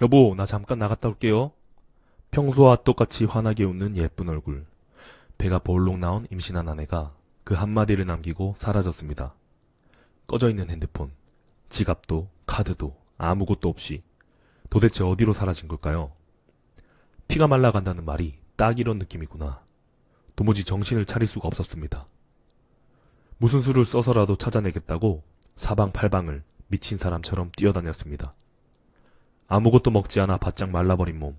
여보, 나 잠깐 나갔다 올게요. 평소와 똑같이 환하게 웃는 예쁜 얼굴. 배가 볼록 나온 임신한 아내가 그 한마디를 남기고 사라졌습니다. 꺼져 있는 핸드폰, 지갑도, 카드도, 아무것도 없이 도대체 어디로 사라진 걸까요? 피가 말라간다는 말이 딱 이런 느낌이구나. 도무지 정신을 차릴 수가 없었습니다. 무슨 수를 써서라도 찾아내겠다고 사방팔방을 미친 사람처럼 뛰어다녔습니다. 아무것도 먹지 않아 바짝 말라버린 몸.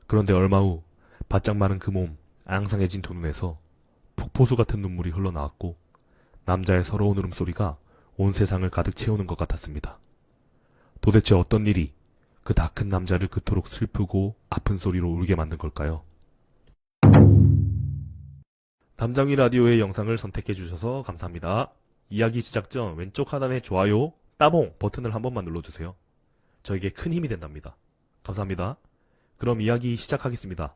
그런데 얼마 후 바짝 마른 그 몸, 앙상해진 두 눈에서 폭포수 같은 눈물이 흘러나왔고 남자의 서러운 울음소리가 온 세상을 가득 채우는 것 같았습니다. 도대체 어떤 일이 그 다 큰 남자를 그토록 슬프고 아픈 소리로 울게 만든 걸까요? 담장위 라디오의 영상을 선택해주셔서 감사합니다. 이야기 시작 전 왼쪽 하단의 좋아요, 따봉 버튼을 한 번만 눌러주세요. 저에게 큰 힘이 된답니다. 감사합니다. 그럼 이야기 시작하겠습니다.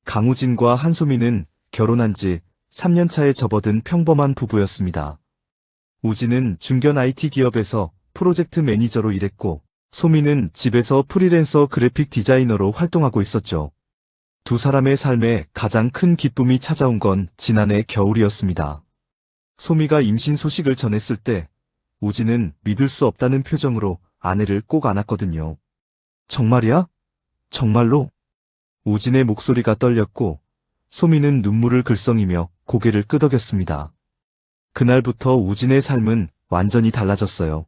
강우진과 한소민은 결혼한 지 3년 차에 접어든 평범한 부부였습니다. 우진은 중견 IT 기업에서 프로젝트 매니저로 일했고, 소민은 집에서 프리랜서 그래픽 디자이너로 활동하고 있었죠. 두 사람의 삶에 가장 큰 기쁨이 찾아온 건 지난해 겨울이었습니다. 소미가 임신 소식을 전했을 때, 우진은 믿을 수 없다는 표정으로 아내를 꼭 안았거든요. 정말이야? 정말로? 우진의 목소리가 떨렸고 소미는 눈물을 글썽이며 고개를 끄덕였습니다. 그날부터 우진의 삶은 완전히 달라졌어요.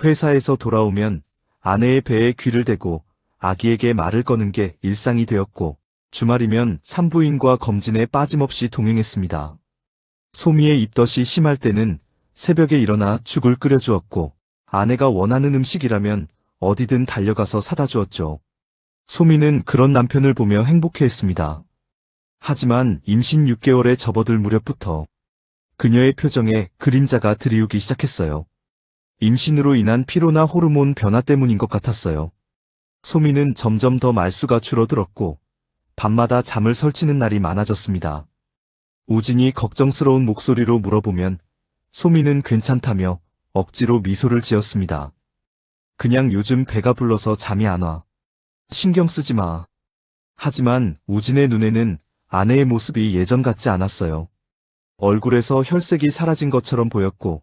회사에서 돌아오면 아내의 배에 귀를 대고 아기에게 말을 거는 게 일상이 되었고 주말이면 산부인과 검진에 빠짐없이 동행했습니다. 소미의 입덧이 심할 때는 새벽에 일어나 죽을 끓여주었고 아내가 원하는 음식이라면 어디든 달려가서 사다 주었죠. 소미는 그런 남편을 보며 행복해했습니다. 하지만 임신 6개월에 접어들 무렵부터 그녀의 표정에 그림자가 드리우기 시작했어요. 임신으로 인한 피로나 호르몬 변화 때문인 것 같았어요. 소미는 점점 더 말수가 줄어들었고 밤마다 잠을 설치는 날이 많아졌습니다. 우진이 걱정스러운 목소리로 물어보면 소미는 괜찮다며 억지로 미소를 지었습니다. 그냥 요즘 배가 불러서 잠이 안 와. 신경 쓰지 마. 하지만 우진의 눈에는 아내의 모습이 예전 같지 않았어요. 얼굴에서 혈색이 사라진 것처럼 보였고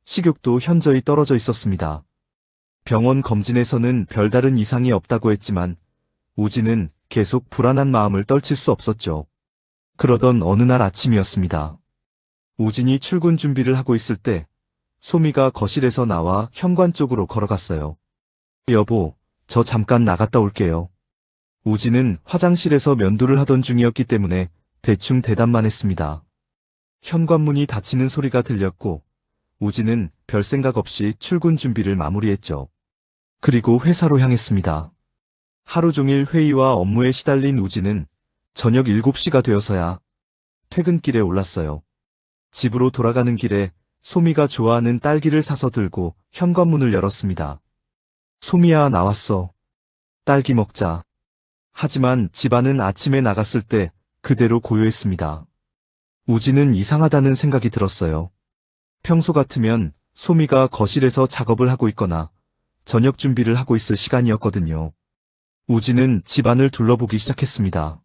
식욕도 현저히 떨어져 있었습니다. 병원 검진에서는 별다른 이상이 없다고 했지만 우진은 계속 불안한 마음을 떨칠 수 없었죠. 그러던 어느 날 아침이었습니다. 우진이 출근 준비를 하고 있을 때 소미가 거실에서 나와 현관 쪽으로 걸어갔어요. 여보, 저 잠깐 나갔다 올게요. 우진은 화장실에서 면도를 하던 중이었기 때문에 대충 대답만 했습니다. 현관문이 닫히는 소리가 들렸고 우진은 별 생각 없이 출근 준비를 마무리했죠. 그리고 회사로 향했습니다. 하루 종일 회의와 업무에 시달린 우진은 저녁 7시가 되어서야 퇴근길에 올랐어요. 집으로 돌아가는 길에 소미가 좋아하는 딸기를 사서 들고 현관문을 열었습니다. 소미야, 나왔어. 딸기 먹자. 하지만 집안은 아침에 나갔을 때 그대로 고요했습니다. 우진은 이상하다는 생각이 들었어요. 평소 같으면 소미가 거실에서 작업을 하고 있거나 저녁 준비를 하고 있을 시간이었거든요. 우진은 집안을 둘러보기 시작했습니다.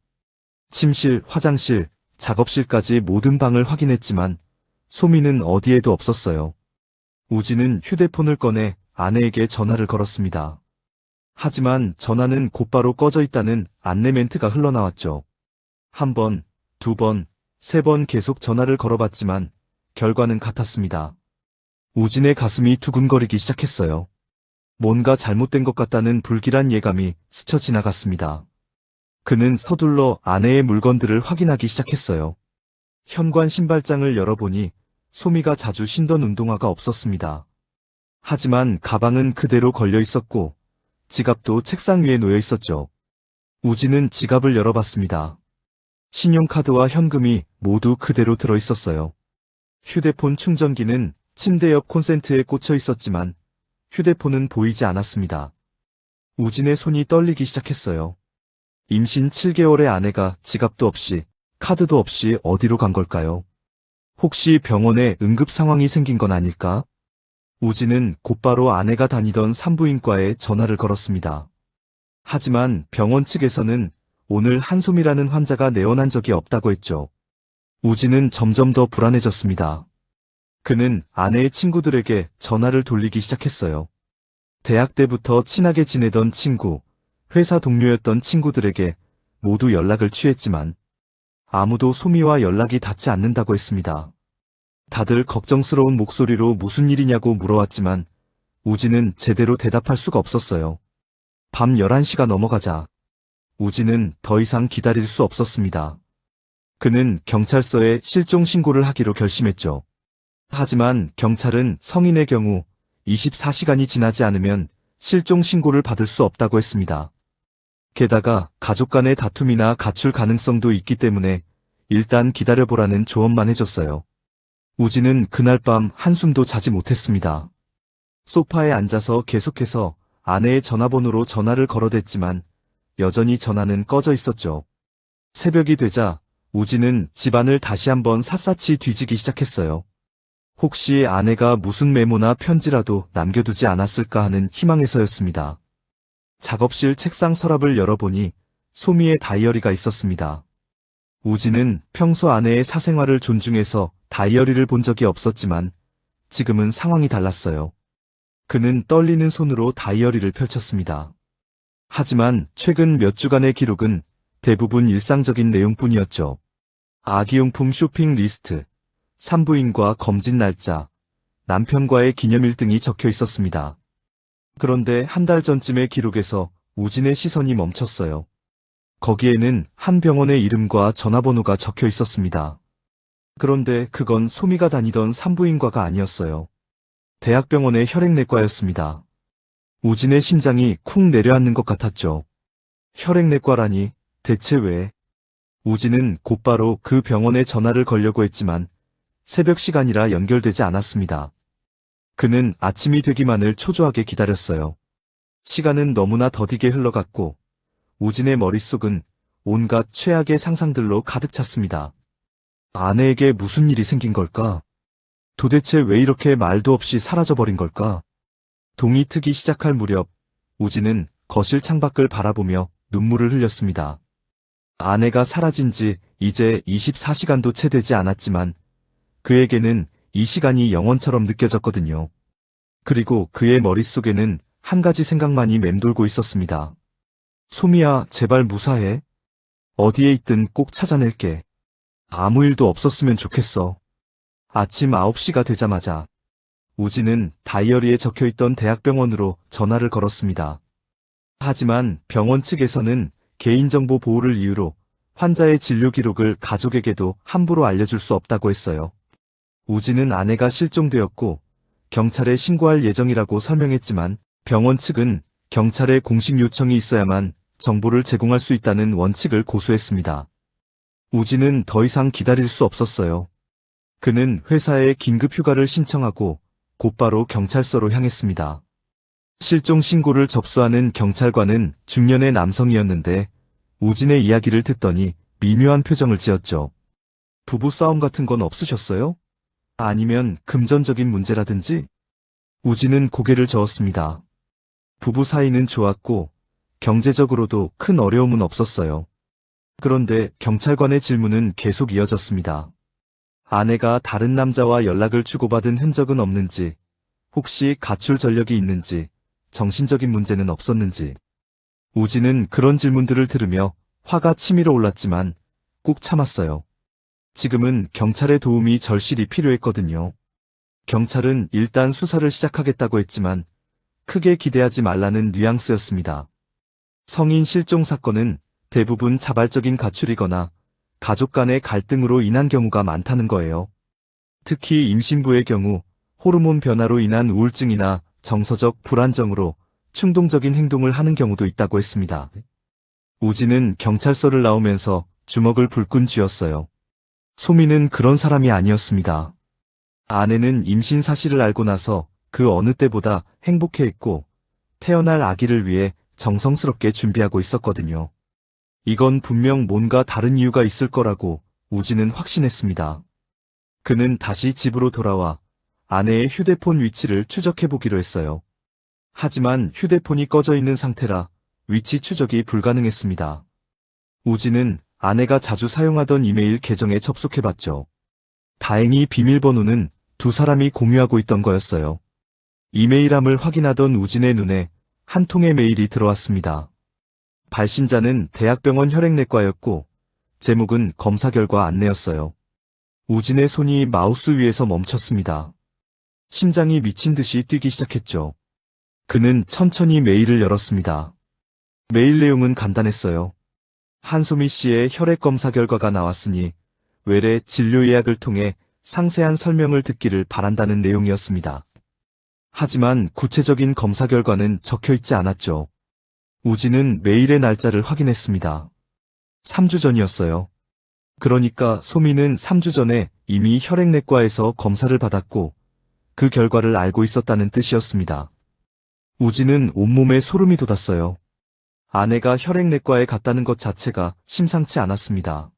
침실, 화장실, 작업실까지 모든 방을 확인했지만 소미는 어디에도 없었어요. 우진은 휴대폰을 꺼내 아내에게 전화를 걸었습니다. 하지만 전화는 곧바로 꺼져 있다는 안내 멘트가 흘러나왔죠. 한 번, 두 번, 세 번 계속 전화를 걸어봤지만 결과는 같았습니다. 우진의 가슴이 두근거리기 시작했어요. 뭔가 잘못된 것 같다는 불길한 예감이 스쳐 지나갔습니다. 그는 서둘러 아내의 물건들을 확인하기 시작했어요. 현관 신발장을 열어보니 소미가 자주 신던 운동화가 없었습니다. 하지만 가방은 그대로 걸려 있었고 지갑도 책상 위에 놓여 있었죠. 우진은 지갑을 열어봤습니다. 신용카드와 현금이 모두 그대로 들어 있었어요. 휴대폰 충전기는 침대 옆 콘센트에 꽂혀 있었지만 휴대폰은 보이지 않았습니다. 우진의 손이 떨리기 시작했어요. 임신 7개월의 아내가 지갑도 없이 카드도 없이 어디로 간 걸까요? 혹시 병원에 응급 상황이 생긴 건 아닐까? 우진은 곧바로 아내가 다니던 산부인과에 전화를 걸었습니다. 하지만 병원 측에서는 오늘 한솜이라는 환자가 내원한 적이 없다고 했죠. 우진은 점점 더 불안해졌습니다. 그는 아내의 친구들에게 전화를 돌리기 시작했어요. 대학 때부터 친하게 지내던 친구, 회사 동료였던 친구들에게 모두 연락을 취했지만 아무도 소미와 연락이 닿지 않는다고 했습니다. 다들 걱정스러운 목소리로 무슨 일이냐고 물어왔지만 우진은 제대로 대답할 수가 없었어요. 밤 11시가 넘어가자 우진은 더 이상 기다릴 수 없었습니다. 그는 경찰서에 실종 신고를 하기로 결심했죠. 하지만 경찰은 성인의 경우 24시간이 지나지 않으면 실종 신고를 받을 수 없다고 했습니다. 게다가 가족 간의 다툼이나 가출 가능성도 있기 때문에 일단 기다려보라는 조언만 해줬어요. 우진은 그날 밤 한숨도 자지 못했습니다. 소파에 앉아서 계속해서 아내의 전화번호로 전화를 걸어댔지만 여전히 전화는 꺼져 있었죠. 새벽이 되자 우진은 집안을 다시 한번 샅샅이 뒤지기 시작했어요. 혹시 아내가 무슨 메모나 편지라도 남겨두지 않았을까 하는 희망에서였습니다. 작업실 책상 서랍을 열어보니 소미의 다이어리가 있었습니다. 우진은 평소 아내의 사생활을 존중해서 다이어리를 본 적이 없었지만 지금은 상황이 달랐어요. 그는 떨리는 손으로 다이어리를 펼쳤습니다. 하지만 최근 몇 주간의 기록은 대부분 일상적인 내용뿐이었죠. 아기용품 쇼핑 리스트, 산부인과 검진 날짜, 남편과의 기념일 등이 적혀 있었습니다. 그런데 한 달 전쯤의 기록에서 우진의 시선이 멈췄어요. 거기에는 한 병원의 이름과 전화번호가 적혀 있었습니다. 그런데 그건 소미가 다니던 산부인과가 아니었어요. 대학병원의 혈액내과였습니다. 우진의 심장이 쿵 내려앉는 것 같았죠. 혈액내과라니 대체 왜? 우진은 곧바로 그 병원에 전화를 걸려고 했지만 새벽 시간이라 연결되지 않았습니다. 그는 아침이 되기만을 초조하게 기다렸어요. 시간은 너무나 더디게 흘러갔고 우진의 머릿속은 온갖 최악의 상상들로 가득 찼습니다. 아내에게 무슨 일이 생긴 걸까? 도대체 왜 이렇게 말도 없이 사라져버린 걸까? 동이 트기 시작할 무렵 우진은 거실 창밖을 바라보며 눈물을 흘렸습니다. 아내가 사라진 지 이제 24시간도 채 되지 않았지만 그에게는 이 시간이 영원처럼 느껴졌거든요. 그리고 그의 머릿속에는 한 가지 생각만이 맴돌고 있었습니다. 소미야, 제발 무사해. 어디에 있든 꼭 찾아낼게. 아무 일도 없었으면 좋겠어. 아침 9시가 되자마자 우진은 다이어리에 적혀있던 대학병원으로 전화를 걸었습니다. 하지만 병원 측에서는 개인정보 보호를 이유로 환자의 진료 기록을 가족에게도 함부로 알려줄 수 없다고 했어요. 우진은 아내가 실종되었고 경찰에 신고할 예정이라고 설명했지만 병원 측은 경찰에 공식 요청이 있어야만 정보를 제공할 수 있다는 원칙을 고수했습니다. 우진은 더 이상 기다릴 수 없었어요. 그는 회사에 긴급 휴가를 신청하고 곧바로 경찰서로 향했습니다. 실종 신고를 접수하는 경찰관은 중년의 남성이었는데 우진의 이야기를 듣더니 미묘한 표정을 지었죠. 부부싸움 같은 건 없으셨어요? 아니면 금전적인 문제라든지? 우진은 고개를 저었습니다. 부부 사이는 좋았고 경제적으로도 큰 어려움은 없었어요. 그런데 경찰관의 질문은 계속 이어졌습니다. 아내가 다른 남자와 연락을 주고받은 흔적은 없는지, 혹시 가출 전력이 있는지, 정신적인 문제는 없었는지. 우진은 그런 질문들을 들으며 화가 치밀어 올랐지만 꾹 참았어요. 지금은 경찰의 도움이 절실히 필요했거든요. 경찰은 일단 수사를 시작하겠다고 했지만 크게 기대하지 말라는 뉘앙스였습니다. 성인 실종 사건은 대부분 자발적인 가출이거나 가족 간의 갈등으로 인한 경우가 많다는 거예요. 특히 임신부의 경우 호르몬 변화로 인한 우울증이나 정서적 불안정으로 충동적인 행동을 하는 경우도 있다고 했습니다. 우진은 경찰서를 나오면서 주먹을 불끈 쥐었어요. 소미는 그런 사람이 아니었습니다. 아내는 임신 사실을 알고 나서 그 어느 때보다 행복해했고 태어날 아기를 위해 정성스럽게 준비하고 있었거든요. 이건 분명 뭔가 다른 이유가 있을 거라고 우진은 확신했습니다. 그는 다시 집으로 돌아와 아내의 휴대폰 위치를 추적해보기로 했어요. 하지만 휴대폰이 꺼져 있는 상태라 위치 추적이 불가능했습니다. 우진은 아내가 자주 사용하던 이메일 계정에 접속해봤죠. 다행히 비밀번호는 두 사람이 공유하고 있던 거였어요. 이메일함을 확인하던 우진의 눈에 한 통의 메일이 들어왔습니다. 발신자는 대학병원 혈액내과였고 제목은 검사 결과 안내였어요. 우진의 손이 마우스 위에서 멈췄습니다. 심장이 미친 듯이 뛰기 시작했죠. 그는 천천히 메일을 열었습니다. 메일 내용은 간단했어요. 한소미 씨의 혈액 검사 결과가 나왔으니 외래 진료 예약을 통해 상세한 설명을 듣기를 바란다는 내용이었습니다. 하지만 구체적인 검사 결과는 적혀 있지 않았죠. 우진은 메일의 날짜를 확인했습니다. 3주 전이었어요. 그러니까 소미는 3주 전에 이미 혈액내과에서 검사를 받았고 그 결과를 알고 있었다는 뜻이었습니다. 우진은 온몸에 소름이 돋았어요. 아내가 혈액내과에 갔다는 것 자체가 심상치 않았습니다.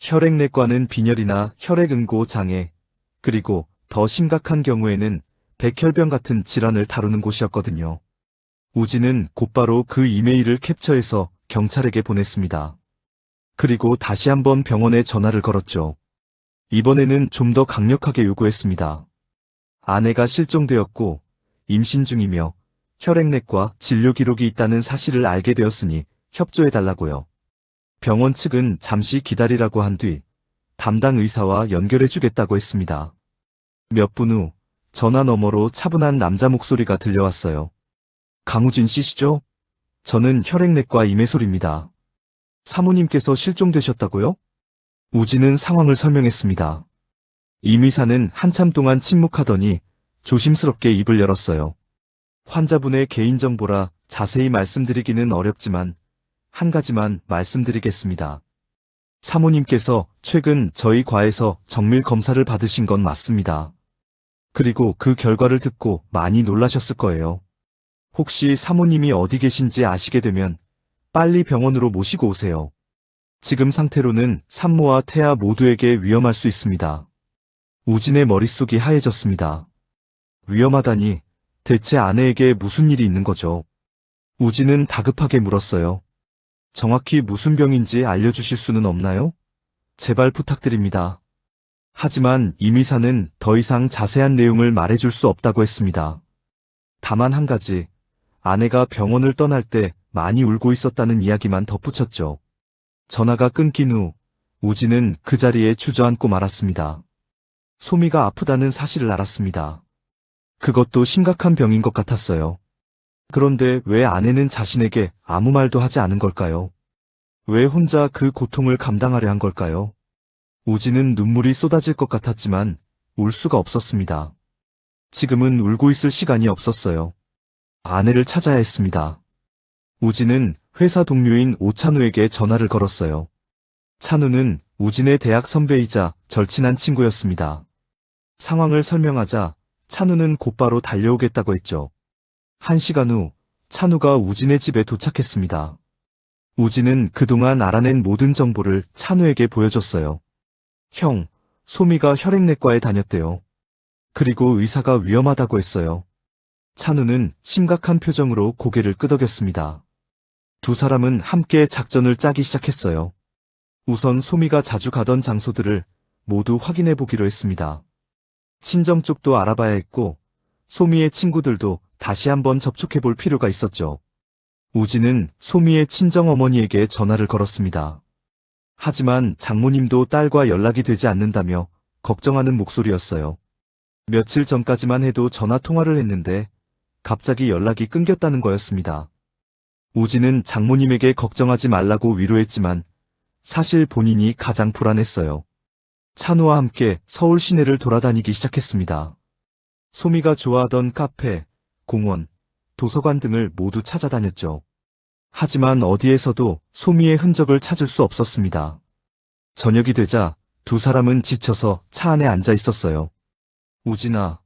혈액내과는 빈혈이나 혈액응고 장애, 그리고 더 심각한 경우에는 백혈병 같은 질환을 다루는 곳이었거든요. 우진은 곧바로 그 이메일을 캡처해서 경찰에게 보냈습니다. 그리고 다시 한번 병원에 전화를 걸었죠. 이번에는 좀 더 강력하게 요구했습니다. 아내가 실종되었고 임신 중이며 혈액내과 진료 기록이 있다는 사실을 알게 되었으니 협조해달라고요. 병원 측은 잠시 기다리라고 한 뒤 담당 의사와 연결해주겠다고 했습니다. 몇 분 후 전화 너머로 차분한 남자 목소리가 들려왔어요. 강우진 씨시죠? 저는 혈액내과 임혜솔입니다. 사모님께서 실종되셨다고요? 우진은 상황을 설명했습니다. 임 의사는 한참 동안 침묵하더니 조심스럽게 입을 열었어요. 환자분의 개인정보라 자세히 말씀드리기는 어렵지만 한 가지만 말씀드리겠습니다. 사모님께서 최근 저희 과에서 정밀 검사를 받으신 건 맞습니다. 그리고 그 결과를 듣고 많이 놀라셨을 거예요. 혹시 사모님이 어디 계신지 아시게 되면 빨리 병원으로 모시고 오세요. 지금 상태로는 산모와 태아 모두에게 위험할 수 있습니다. 우진의 머릿속이 하얘졌습니다. 위험하다니 대체 아내에게 무슨 일이 있는 거죠? 우진은 다급하게 물었어요. 정확히 무슨 병인지 알려주실 수는 없나요? 제발 부탁드립니다. 하지만 임 의사는 더 이상 자세한 내용을 말해줄 수 없다고 했습니다. 다만 한 가지, 아내가 병원을 떠날 때 많이 울고 있었다는 이야기만 덧붙였죠. 전화가 끊긴 후 우진은 그 자리에 주저앉고 말았습니다. 소미가 아프다는 사실을 알았습니다. 그것도 심각한 병인 것 같았어요. 그런데 왜 아내는 자신에게 아무 말도 하지 않은 걸까요? 왜 혼자 그 고통을 감당하려 한 걸까요? 우진은 눈물이 쏟아질 것 같았지만 울 수가 없었습니다. 지금은 울고 있을 시간이 없었어요. 아내를 찾아야 했습니다. 우진은 회사 동료인 오찬우에게 전화를 걸었어요. 찬우는 우진의 대학 선배이자 절친한 친구였습니다. 상황을 설명하자 찬우는 곧바로 달려오겠다고 했죠. 1시간 후 찬우가 우진의 집에 도착했습니다. 우진은 그동안 알아낸 모든 정보를 찬우에게 보여줬어요. 형, 소미가 혈액내과에 다녔대요. 그리고 의사가 위험하다고 했어요. 찬우는 심각한 표정으로 고개를 끄덕였습니다. 두 사람은 함께 작전을 짜기 시작했어요. 우선 소미가 자주 가던 장소들을 모두 확인해 보기로 했습니다. 친정 쪽도 알아봐야 했고 소미의 친구들도 다시 한번 접촉해 볼 필요가 있었죠. 우진은 소미의 친정어머니에게 전화를 걸었습니다. 하지만 장모님도 딸과 연락이 되지 않는다며 걱정하는 목소리였어요. 며칠 전까지만 해도 전화 통화를 했는데 갑자기 연락이 끊겼다는 거였습니다. 우진은 장모님에게 걱정하지 말라고 위로했지만 사실 본인이 가장 불안했어요. 찬우와 함께 서울 시내를 돌아다니기 시작했습니다. 소미가 좋아하던 카페, 공원, 도서관 등을 모두 찾아다녔죠. 하지만 어디에서도 소미의 흔적을 찾을 수 없었습니다. 저녁이 되자 두 사람은 지쳐서 차 안에 앉아 있었어요. 우진아,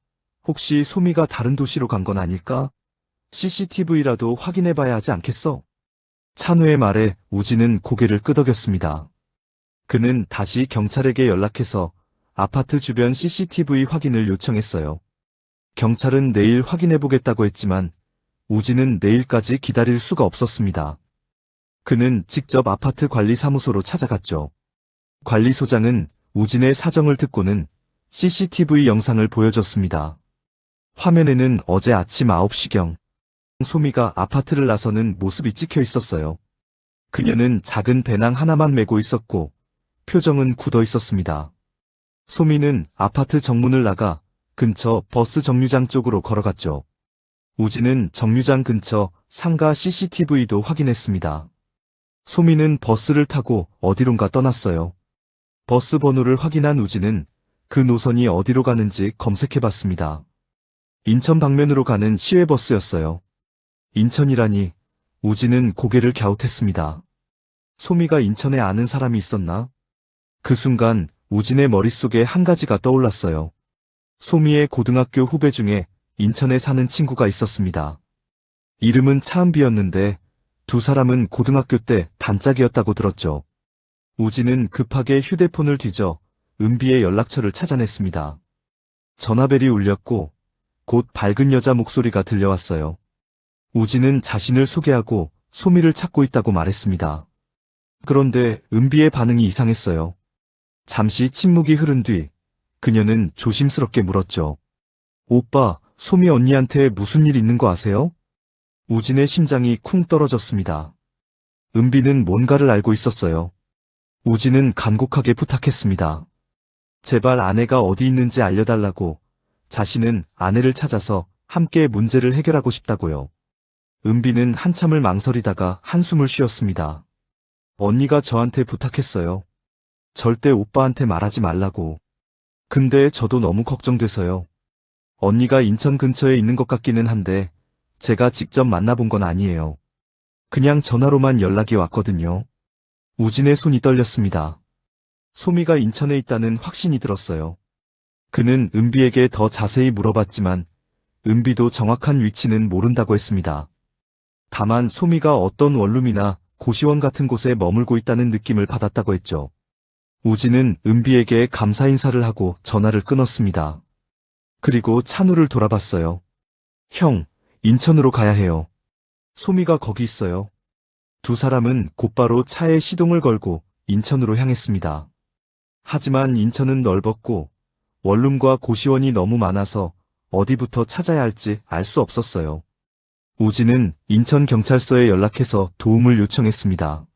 혹시 소미가 다른 도시로 간 건 아닐까? CCTV라도 확인해봐야 하지 않겠어? 찬우의 말에 우진은 고개를 끄덕였습니다. 그는 다시 경찰에게 연락해서 아파트 주변 CCTV 확인을 요청했어요. 경찰은 내일 확인해보겠다고 했지만 우진은 내일까지 기다릴 수가 없었습니다. 그는 직접 아파트 관리사무소로 찾아갔죠. 관리소장은 우진의 사정을 듣고는 CCTV 영상을 보여줬습니다. 화면에는 어제 아침 9시경 소미가 아파트를 나서는 모습이 찍혀 있었어요. 그녀는 작은 배낭 하나만 메고 있었고 표정은 굳어 있었습니다. 소미는 아파트 정문을 나가 근처 버스 정류장 쪽으로 걸어갔죠. 우진은 정류장 근처 상가 CCTV도 확인했습니다. 소미는 버스를 타고 어디론가 떠났어요. 버스 번호를 확인한 우진은 그 노선이 어디로 가는지 검색해봤습니다. 인천 방면으로 가는 시외버스였어요. 인천이라니 우진은 고개를 갸웃했습니다. 소미가 인천에 아는 사람이 있었나? 그 순간 우진의 머릿속에 한 가지가 떠올랐어요. 소미의 고등학교 후배 중에 인천에 사는 친구가 있었습니다. 이름은 차은비였는데 두 사람은 고등학교 때 단짝이었다고 들었죠. 우진은 급하게 휴대폰을 뒤져 은비의 연락처를 찾아냈습니다. 전화벨이 울렸고 곧 밝은 여자 목소리가 들려왔어요. 우진은 자신을 소개하고 소미를 찾고 있다고 말했습니다. 그런데 은비의 반응이 이상했어요. 잠시 침묵이 흐른 뒤 그녀는 조심스럽게 물었죠. 오빠, 소미 언니한테 무슨 일 있는 거 아세요? 우진의 심장이 쿵 떨어졌습니다. 은비는 뭔가를 알고 있었어요. 우진은 간곡하게 부탁했습니다. 제발 아내가 어디 있는지 알려달라고. 자신은 아내를 찾아서 함께 문제를 해결하고 싶다고요. 은비는 한참을 망설이다가 한숨을 쉬었습니다. 언니가 저한테 부탁했어요. 절대 오빠한테 말하지 말라고. 근데 저도 너무 걱정돼서요. 언니가 인천 근처에 있는 것 같기는 한데 제가 직접 만나본 건 아니에요. 그냥 전화로만 연락이 왔거든요. 우진의 손이 떨렸습니다. 소미가 인천에 있다는 확신이 들었어요. 그는 은비에게 더 자세히 물어봤지만 은비도 정확한 위치는 모른다고 했습니다. 다만 소미가 어떤 원룸이나 고시원 같은 곳에 머물고 있다는 느낌을 받았다고 했죠. 우진은 은비에게 감사 인사를 하고 전화를 끊었습니다. 그리고 찬우를 돌아봤어요. 형, 인천으로 가야 해요. 소미가 거기 있어요. 두 사람은 곧바로 차에 시동을 걸고 인천으로 향했습니다. 하지만 인천은 넓었고 원룸과 고시원이 너무 많아서 어디부터 찾아야 할지 알 수 없었어요. 우진은 인천경찰서에 연락해서 도움을 요청했습니다.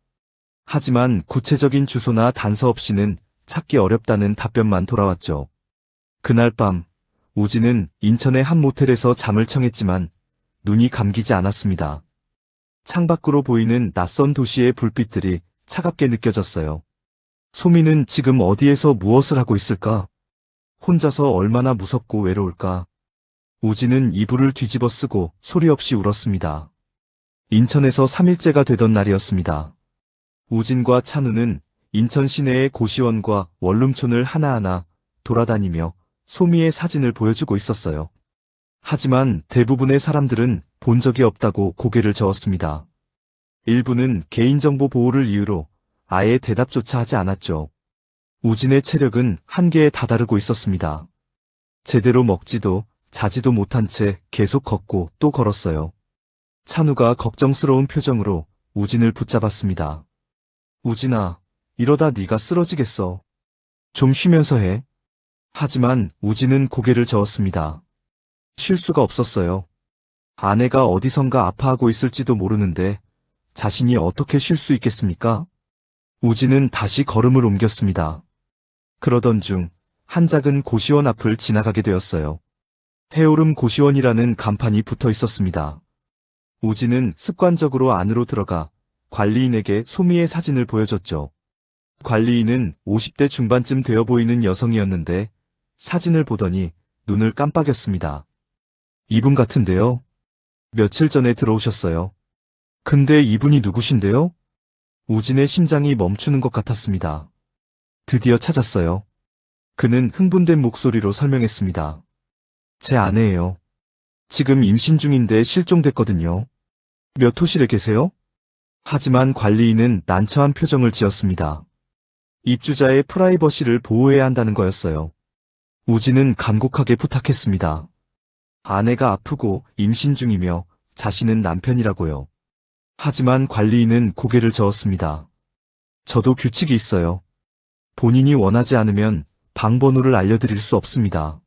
하지만 구체적인 주소나 단서 없이는 찾기 어렵다는 답변만 돌아왔죠. 그날 밤 우진은 인천의 한 모텔에서 잠을 청했지만 눈이 감기지 않았습니다. 창밖으로 보이는 낯선 도시의 불빛들이 차갑게 느껴졌어요. 소미는 지금 어디에서 무엇을 하고 있을까? 혼자서 얼마나 무섭고 외로울까? 우진은 이불을 뒤집어 쓰고 소리 없이 울었습니다. 인천에서 3일째가 되던 날이었습니다. 우진과 찬우는 인천 시내의 고시원과 원룸촌을 하나하나 돌아다니며 소미의 사진을 보여주고 있었어요. 하지만 대부분의 사람들은 본 적이 없다고 고개를 저었습니다. 일부는 개인정보 보호를 이유로 아예 대답조차 하지 않았죠. 우진의 체력은 한계에 다다르고 있었습니다. 제대로 먹지도 자지도 못한 채 계속 걷고 또 걸었어요. 찬우가 걱정스러운 표정으로 우진을 붙잡았습니다. 우진아, 이러다 네가 쓰러지겠어. 좀 쉬면서 해. 하지만 우진은 고개를 저었습니다. 쉴 수가 없었어요. 아내가 어디선가 아파하고 있을지도 모르는데 자신이 어떻게 쉴 수 있겠습니까? 우진은 다시 걸음을 옮겼습니다. 그러던 중 한 작은 고시원 앞을 지나가게 되었어요. 해오름 고시원이라는 간판이 붙어 있었습니다. 우진은 습관적으로 안으로 들어가 관리인에게 소미의 사진을 보여줬죠. 관리인은 50대 중반쯤 되어 보이는 여성이었는데 사진을 보더니 눈을 깜빡였습니다. 이분 같은데요? 며칠 전에 들어오셨어요. 근데 이분이 누구신데요? 우진의 심장이 멈추는 것 같았습니다. 드디어 찾았어요. 그는 흥분된 목소리로 설명했습니다. 제 아내예요. 지금 임신 중인데 실종됐거든요. 몇 호실에 계세요? 하지만 관리인은 난처한 표정을 지었습니다. 입주자의 프라이버시를 보호해야 한다는 거였어요. 우진은 간곡하게 부탁했습니다. 아내가 아프고 임신 중이며 자신은 남편이라고요. 하지만 관리인은 고개를 저었습니다. 저도 규칙이 있어요. 본인이 원하지 않으면 방 번호를 알려드릴 수 없습니다.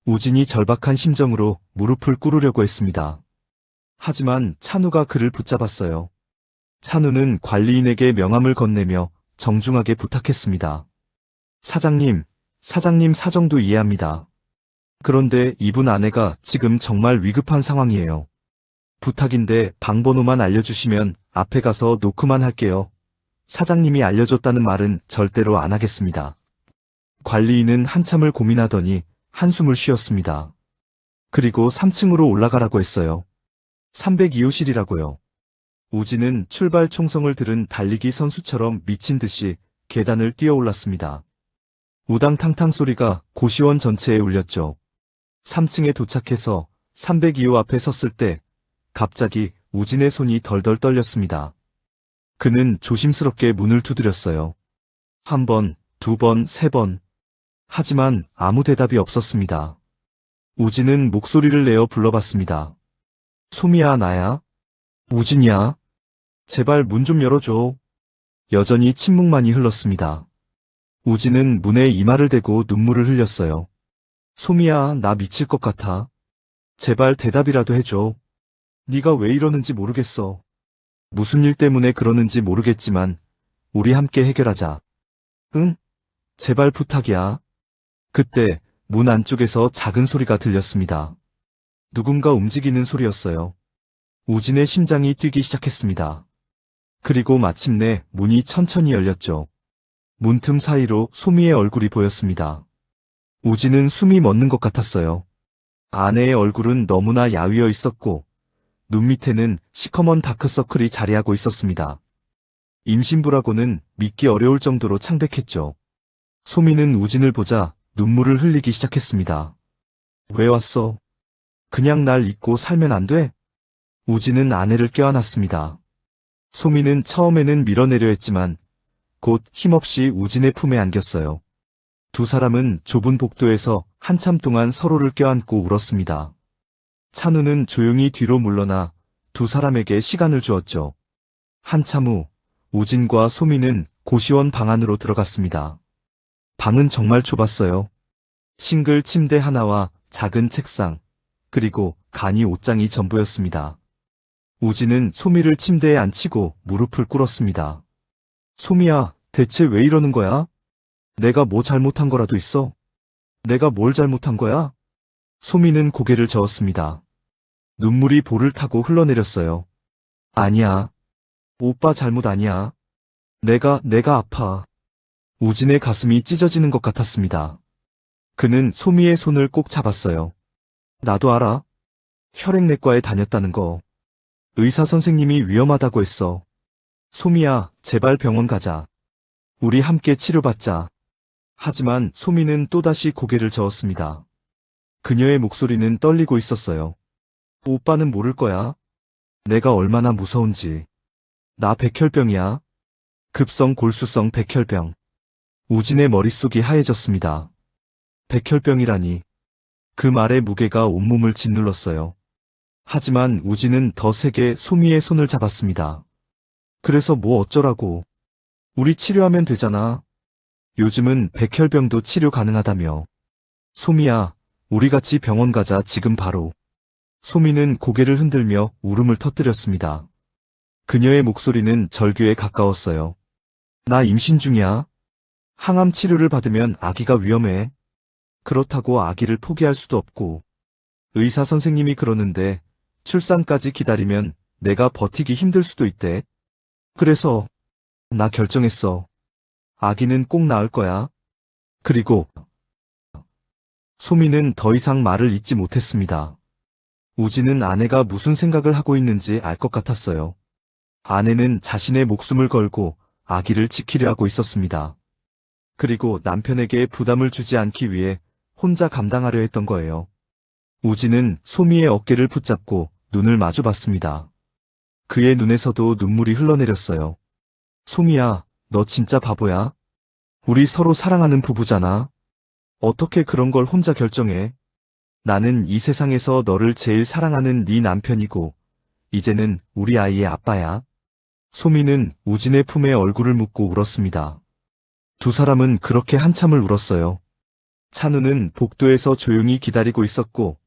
우진이 절박한 심정으로 무릎을 꿇으려고 했습니다. 하지만 찬우가 그를 붙잡았어요. 찬우는 관리인에게 명함을 건네며 정중하게 부탁했습니다. 사장님 사정도 이해합니다. 그런데 이분 아내가 지금 정말 위급한 상황이에요. 부탁인데 방 번호만 알려주시면 앞에 가서 노크만 할게요. 사장님이 알려줬다는 말은 절대로 안 하겠습니다. 관리인은 한참을 고민하더니 한숨을 쉬었습니다. 그리고 3층으로 올라가라고 했어요. 302호실이라고요. 우진은 출발 총성을 들은 달리기 선수처럼 미친 듯이 계단을 뛰어올랐습니다. 우당탕탕 소리가 고시원 전체에 울렸죠. 3층에 도착해서 302호 앞에 섰을 때 갑자기 우진의 손이 덜덜 떨렸습니다. 그는 조심스럽게 문을 두드렸어요. 한 번, 두 번, 세 번. 하지만 아무 대답이 없었습니다. 우진은 목소리를 내어 불러봤습니다. 소미야, 나야? 우진이야? 제발 문 좀 열어줘. 여전히 침묵만이 흘렀습니다. 우진은 문에 이마를 대고 눈물을 흘렸어요. 소미야, 나 미칠 것 같아. 제발 대답이라도 해줘. 네가 왜 이러는지 모르겠어. 무슨 일 때문에 그러는지 모르겠지만 우리 함께 해결하자. 응? 제발 부탁이야. 그때 문 안쪽에서 작은 소리가 들렸습니다. 누군가 움직이는 소리였어요. 우진의 심장이 뛰기 시작했습니다. 그리고 마침내 문이 천천히 열렸죠. 문틈 사이로 소미의 얼굴이 보였습니다. 우진은 숨이 멎는 것 같았어요. 아내의 얼굴은 너무나 야위어 있었고 눈 밑에는 시커먼 다크서클이 자리하고 있었습니다. 임신부라고는 믿기 어려울 정도로 창백했죠. 소미는 우진을 보자 눈물을 흘리기 시작했습니다. 왜 왔어? 그냥 날 잊고 살면 안 돼? 우진은 아내를 껴안았습니다. 소미는 처음에는 밀어내려 했지만 곧 힘없이 우진의 품에 안겼어요. 두 사람은 좁은 복도에서 한참 동안 서로를 껴안고 울었습니다. 찬우는 조용히 뒤로 물러나 두 사람에게 시간을 주었죠. 한참 후 우진과 소미는 고시원 방 안으로 들어갔습니다. 방은 정말 좁았어요. 싱글 침대 하나와 작은 책상, 그리고 간이 옷장이 전부였습니다. 우진은 소미를 침대에 앉히고 무릎을 꿇었습니다. 소미야, 대체 왜 이러는 거야? 내가 뭐 잘못한 거라도 있어? 내가 뭘 잘못한 거야? 소미는 고개를 저었습니다. 눈물이 볼을 타고 흘러내렸어요. 아니야. 오빠 잘못 아니야. 내가 아파. 우진의 가슴이 찢어지는 것 같았습니다. 그는 소미의 손을 꼭 잡았어요. 나도 알아. 혈액내과에 다녔다는 거. 의사 선생님이 위험하다고 했어. 소미야, 제발 병원 가자. 우리 함께 치료받자. 하지만 소미는 또다시 고개를 저었습니다. 그녀의 목소리는 떨리고 있었어요. 오빠는 모를 거야. 내가 얼마나 무서운지. 나 백혈병이야. 급성 골수성 백혈병. 우진의 머릿속이 하얘졌습니다. 백혈병이라니. 그 말의 무게가 온몸을 짓눌렀어요. 하지만 우진은 더 세게 소미의 손을 잡았습니다. 그래서 뭐 어쩌라고. 우리 치료하면 되잖아. 요즘은 백혈병도 치료 가능하다며. 소미야, 우리 같이 병원 가자 지금 바로. 소미는 고개를 흔들며 울음을 터뜨렸습니다. 그녀의 목소리는 절규에 가까웠어요. 나 임신 중이야. 항암 치료를 받으면 아기가 위험해. 그렇다고 아기를 포기할 수도 없고. 의사 선생님이 그러는데 출산까지 기다리면 내가 버티기 힘들 수도 있대. 그래서 나 결정했어. 아기는 꼭 낳을 거야. 그리고 소미는 더 이상 말을 잇지 못했습니다. 우진은 아내가 무슨 생각을 하고 있는지 알 것 같았어요. 아내는 자신의 목숨을 걸고 아기를 지키려 하고 있었습니다. 그리고 남편에게 부담을 주지 않기 위해 혼자 감당하려 했던 거예요. 우진은 소미의 어깨를 붙잡고 눈을 마주봤습니다. 그의 눈에서도 눈물이 흘러내렸어요. 소미야, 너 진짜 바보야? 우리 서로 사랑하는 부부잖아. 어떻게 그런 걸 혼자 결정해? 나는 이 세상에서 너를 제일 사랑하는 네 남편이고, 이제는 우리 아이의 아빠야. 소미는 우진의 품에 얼굴을 묻고 울었습니다. 두 사람은 그렇게 한참을 울었어요. 찬우는 복도에서 조용히 기다리고 있었고,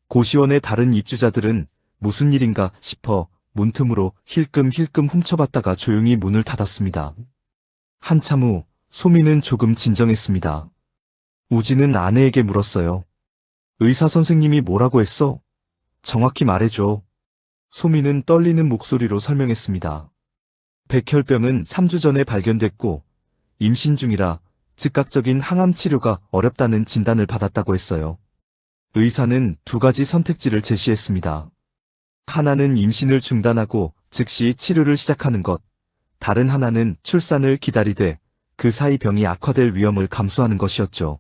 고시원의 다른 입주자들은 무슨 일인가 싶어 문틈으로 힐끔힐끔 훔쳐봤다가 조용히 문을 닫았습니다. 한참 후 소미는 조금 진정했습니다. 우진은 아내에게 물었어요. 의사 선생님이 뭐라고 했어? 정확히 말해줘. 소미는 떨리는 목소리로 설명했습니다. 백혈병은 3주 전에 발견됐고 임신 중이라 즉각적인 항암 치료가 어렵다는 진단을 받았다고 했어요. 의사는 두 가지 선택지를 제시했습니다. 하나는 임신을 중단하고 즉시 치료를 시작하는 것, 다른 하나는 출산을 기다리되 그 사이 병이 악화될 위험을 감수하는 것이었죠.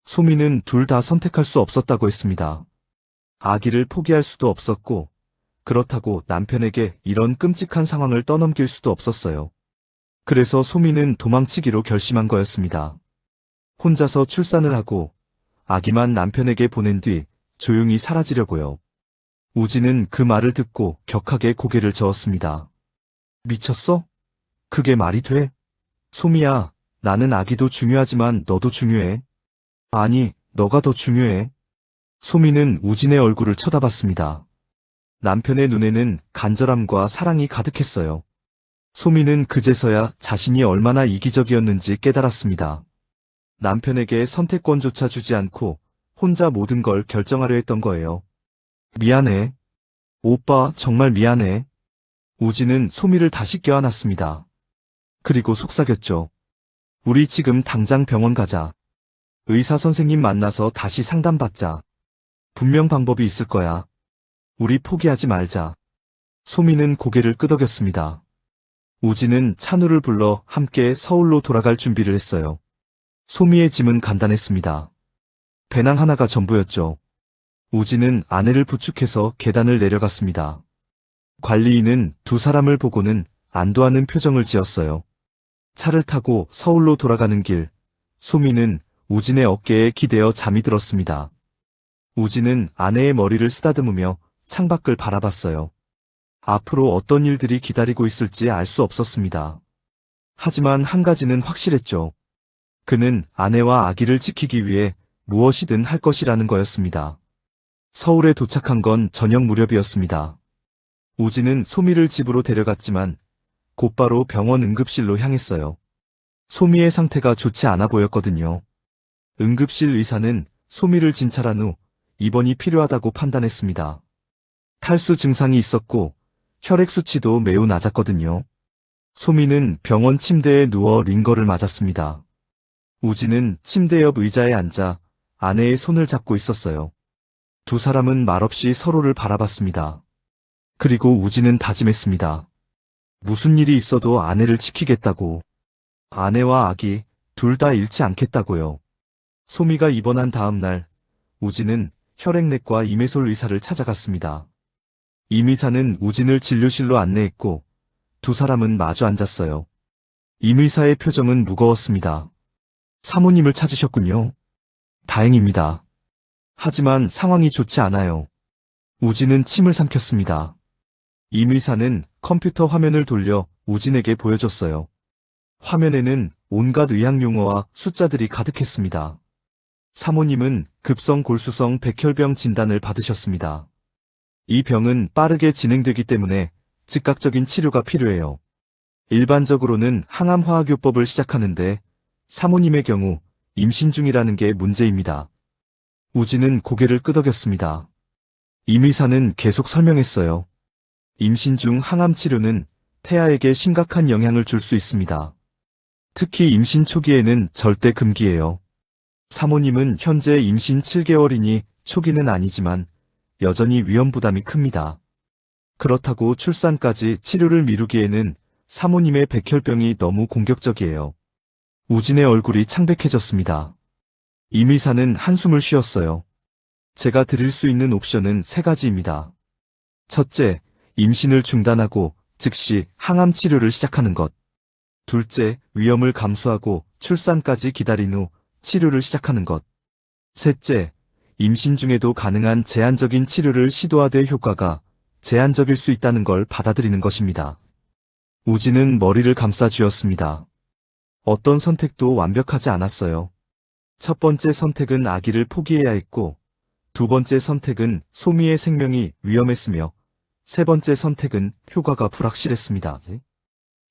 소미는 둘 다 선택할 수 없었다고 했습니다. 아기를 포기할 수도 없었고, 그렇다고 남편에게 이런 끔찍한 상황을 떠넘길 수도 없었어요. 그래서 소미는 도망치기로 결심한 거였습니다. 혼자서 출산을 하고 아기만 남편에게 보낸 뒤 조용히 사라지려고요. 우진은 그 말을 듣고 격하게 고개를 저었습니다. 미쳤어? 그게 말이 돼? 소미야, 나는 아기도 중요하지만 너도 중요해. 아니, 너가 더 중요해. 소미는 우진의 얼굴을 쳐다봤습니다. 남편의 눈에는 간절함과 사랑이 가득했어요. 소미는 그제서야 자신이 얼마나 이기적이었는지 깨달았습니다. 남편에게 선택권조차 주지 않고 혼자 모든 걸 결정하려 했던 거예요. 미안해. 오빠, 정말 미안해. 우진은 소미를 다시 껴안았습니다. 그리고 속삭였죠. 우리 지금 당장 병원 가자. 의사 선생님 만나서 다시 상담받자. 분명 방법이 있을 거야. 우리 포기하지 말자. 소미는 고개를 끄덕였습니다. 우진은 찬우를 불러 함께 서울로 돌아갈 준비를 했어요. 소미의 짐은 간단했습니다. 배낭 하나가 전부였죠. 우진은 아내를 부축해서 계단을 내려갔습니다. 관리인은 두 사람을 보고는 안도하는 표정을 지었어요. 차를 타고 서울로 돌아가는 길, 소미는 우진의 어깨에 기대어 잠이 들었습니다. 우진은 아내의 머리를 쓰다듬으며 창밖을 바라봤어요. 앞으로 어떤 일들이 기다리고 있을지 알 수 없었습니다. 하지만 한 가지는 확실했죠. 그는 아내와 아기를 지키기 위해 무엇이든 할 것이라는 거였습니다. 서울에 도착한 건 저녁 무렵이었습니다. 우진은 소미를 집으로 데려갔지만 곧바로 병원 응급실로 향했어요. 소미의 상태가 좋지 않아 보였거든요. 응급실 의사는 소미를 진찰한 후 입원이 필요하다고 판단했습니다. 탈수 증상이 있었고 혈액 수치도 매우 낮았거든요. 소미는 병원 침대에 누워 링거를 맞았습니다. 우진은 침대 옆 의자에 앉아 아내의 손을 잡고 있었어요. 두 사람은 말없이 서로를 바라봤습니다. 그리고 우진은 다짐했습니다. 무슨 일이 있어도 아내를 지키겠다고. 아내와 아기 둘 다 잃지 않겠다고요. 소미가 입원한 다음 날, 우진은 혈액내과 임혜솔 의사를 찾아갔습니다. 임 의사는 우진을 진료실로 안내했고 두 사람은 마주 앉았어요. 임 의사의 표정은 무거웠습니다. 사모님을 찾으셨군요. 다행입니다. 하지만 상황이 좋지 않아요. 우진은 침을 삼켰습니다. 임 의사는 컴퓨터 화면을 돌려 우진에게 보여줬어요. 화면에는 온갖 의학 용어와 숫자들이 가득했습니다. 사모님은 급성 골수성 백혈병 진단을 받으셨습니다. 이 병은 빠르게 진행되기 때문에 즉각적인 치료가 필요해요. 일반적으로는 항암화학요법을 시작하는데 사모님의 경우 임신 중이라는 게 문제입니다. 우진은 고개를 끄덕였습니다. 임 의사는 계속 설명했어요. 임신 중 항암 치료는 태아에게 심각한 영향을 줄 수 있습니다. 특히 임신 초기에는 절대 금기예요. 사모님은 현재 임신 7개월이니 초기는 아니지만 여전히 위험 부담이 큽니다. 그렇다고 출산까지 치료를 미루기에는 사모님의 백혈병이 너무 공격적이에요. 우진의 얼굴이 창백해졌습니다. 임 의사는 한숨을 쉬었어요. 제가 드릴 수 있는 옵션은 세 가지입니다. 첫째, 임신을 중단하고 즉시 항암 치료를 시작하는 것. 둘째, 위험을 감수하고 출산까지 기다린 후 치료를 시작하는 것. 셋째, 임신 중에도 가능한 제한적인 치료를 시도하되 효과가 제한적일 수 있다는 걸 받아들이는 것입니다. 우진은 머리를 감싸 쥐었습니다. 어떤 선택도 완벽하지 않았어요. 첫 번째 선택은 아기를 포기해야 했고, 두 번째 선택은 소미의 생명이 위험했으며, 세 번째 선택은 효과가 불확실했습니다.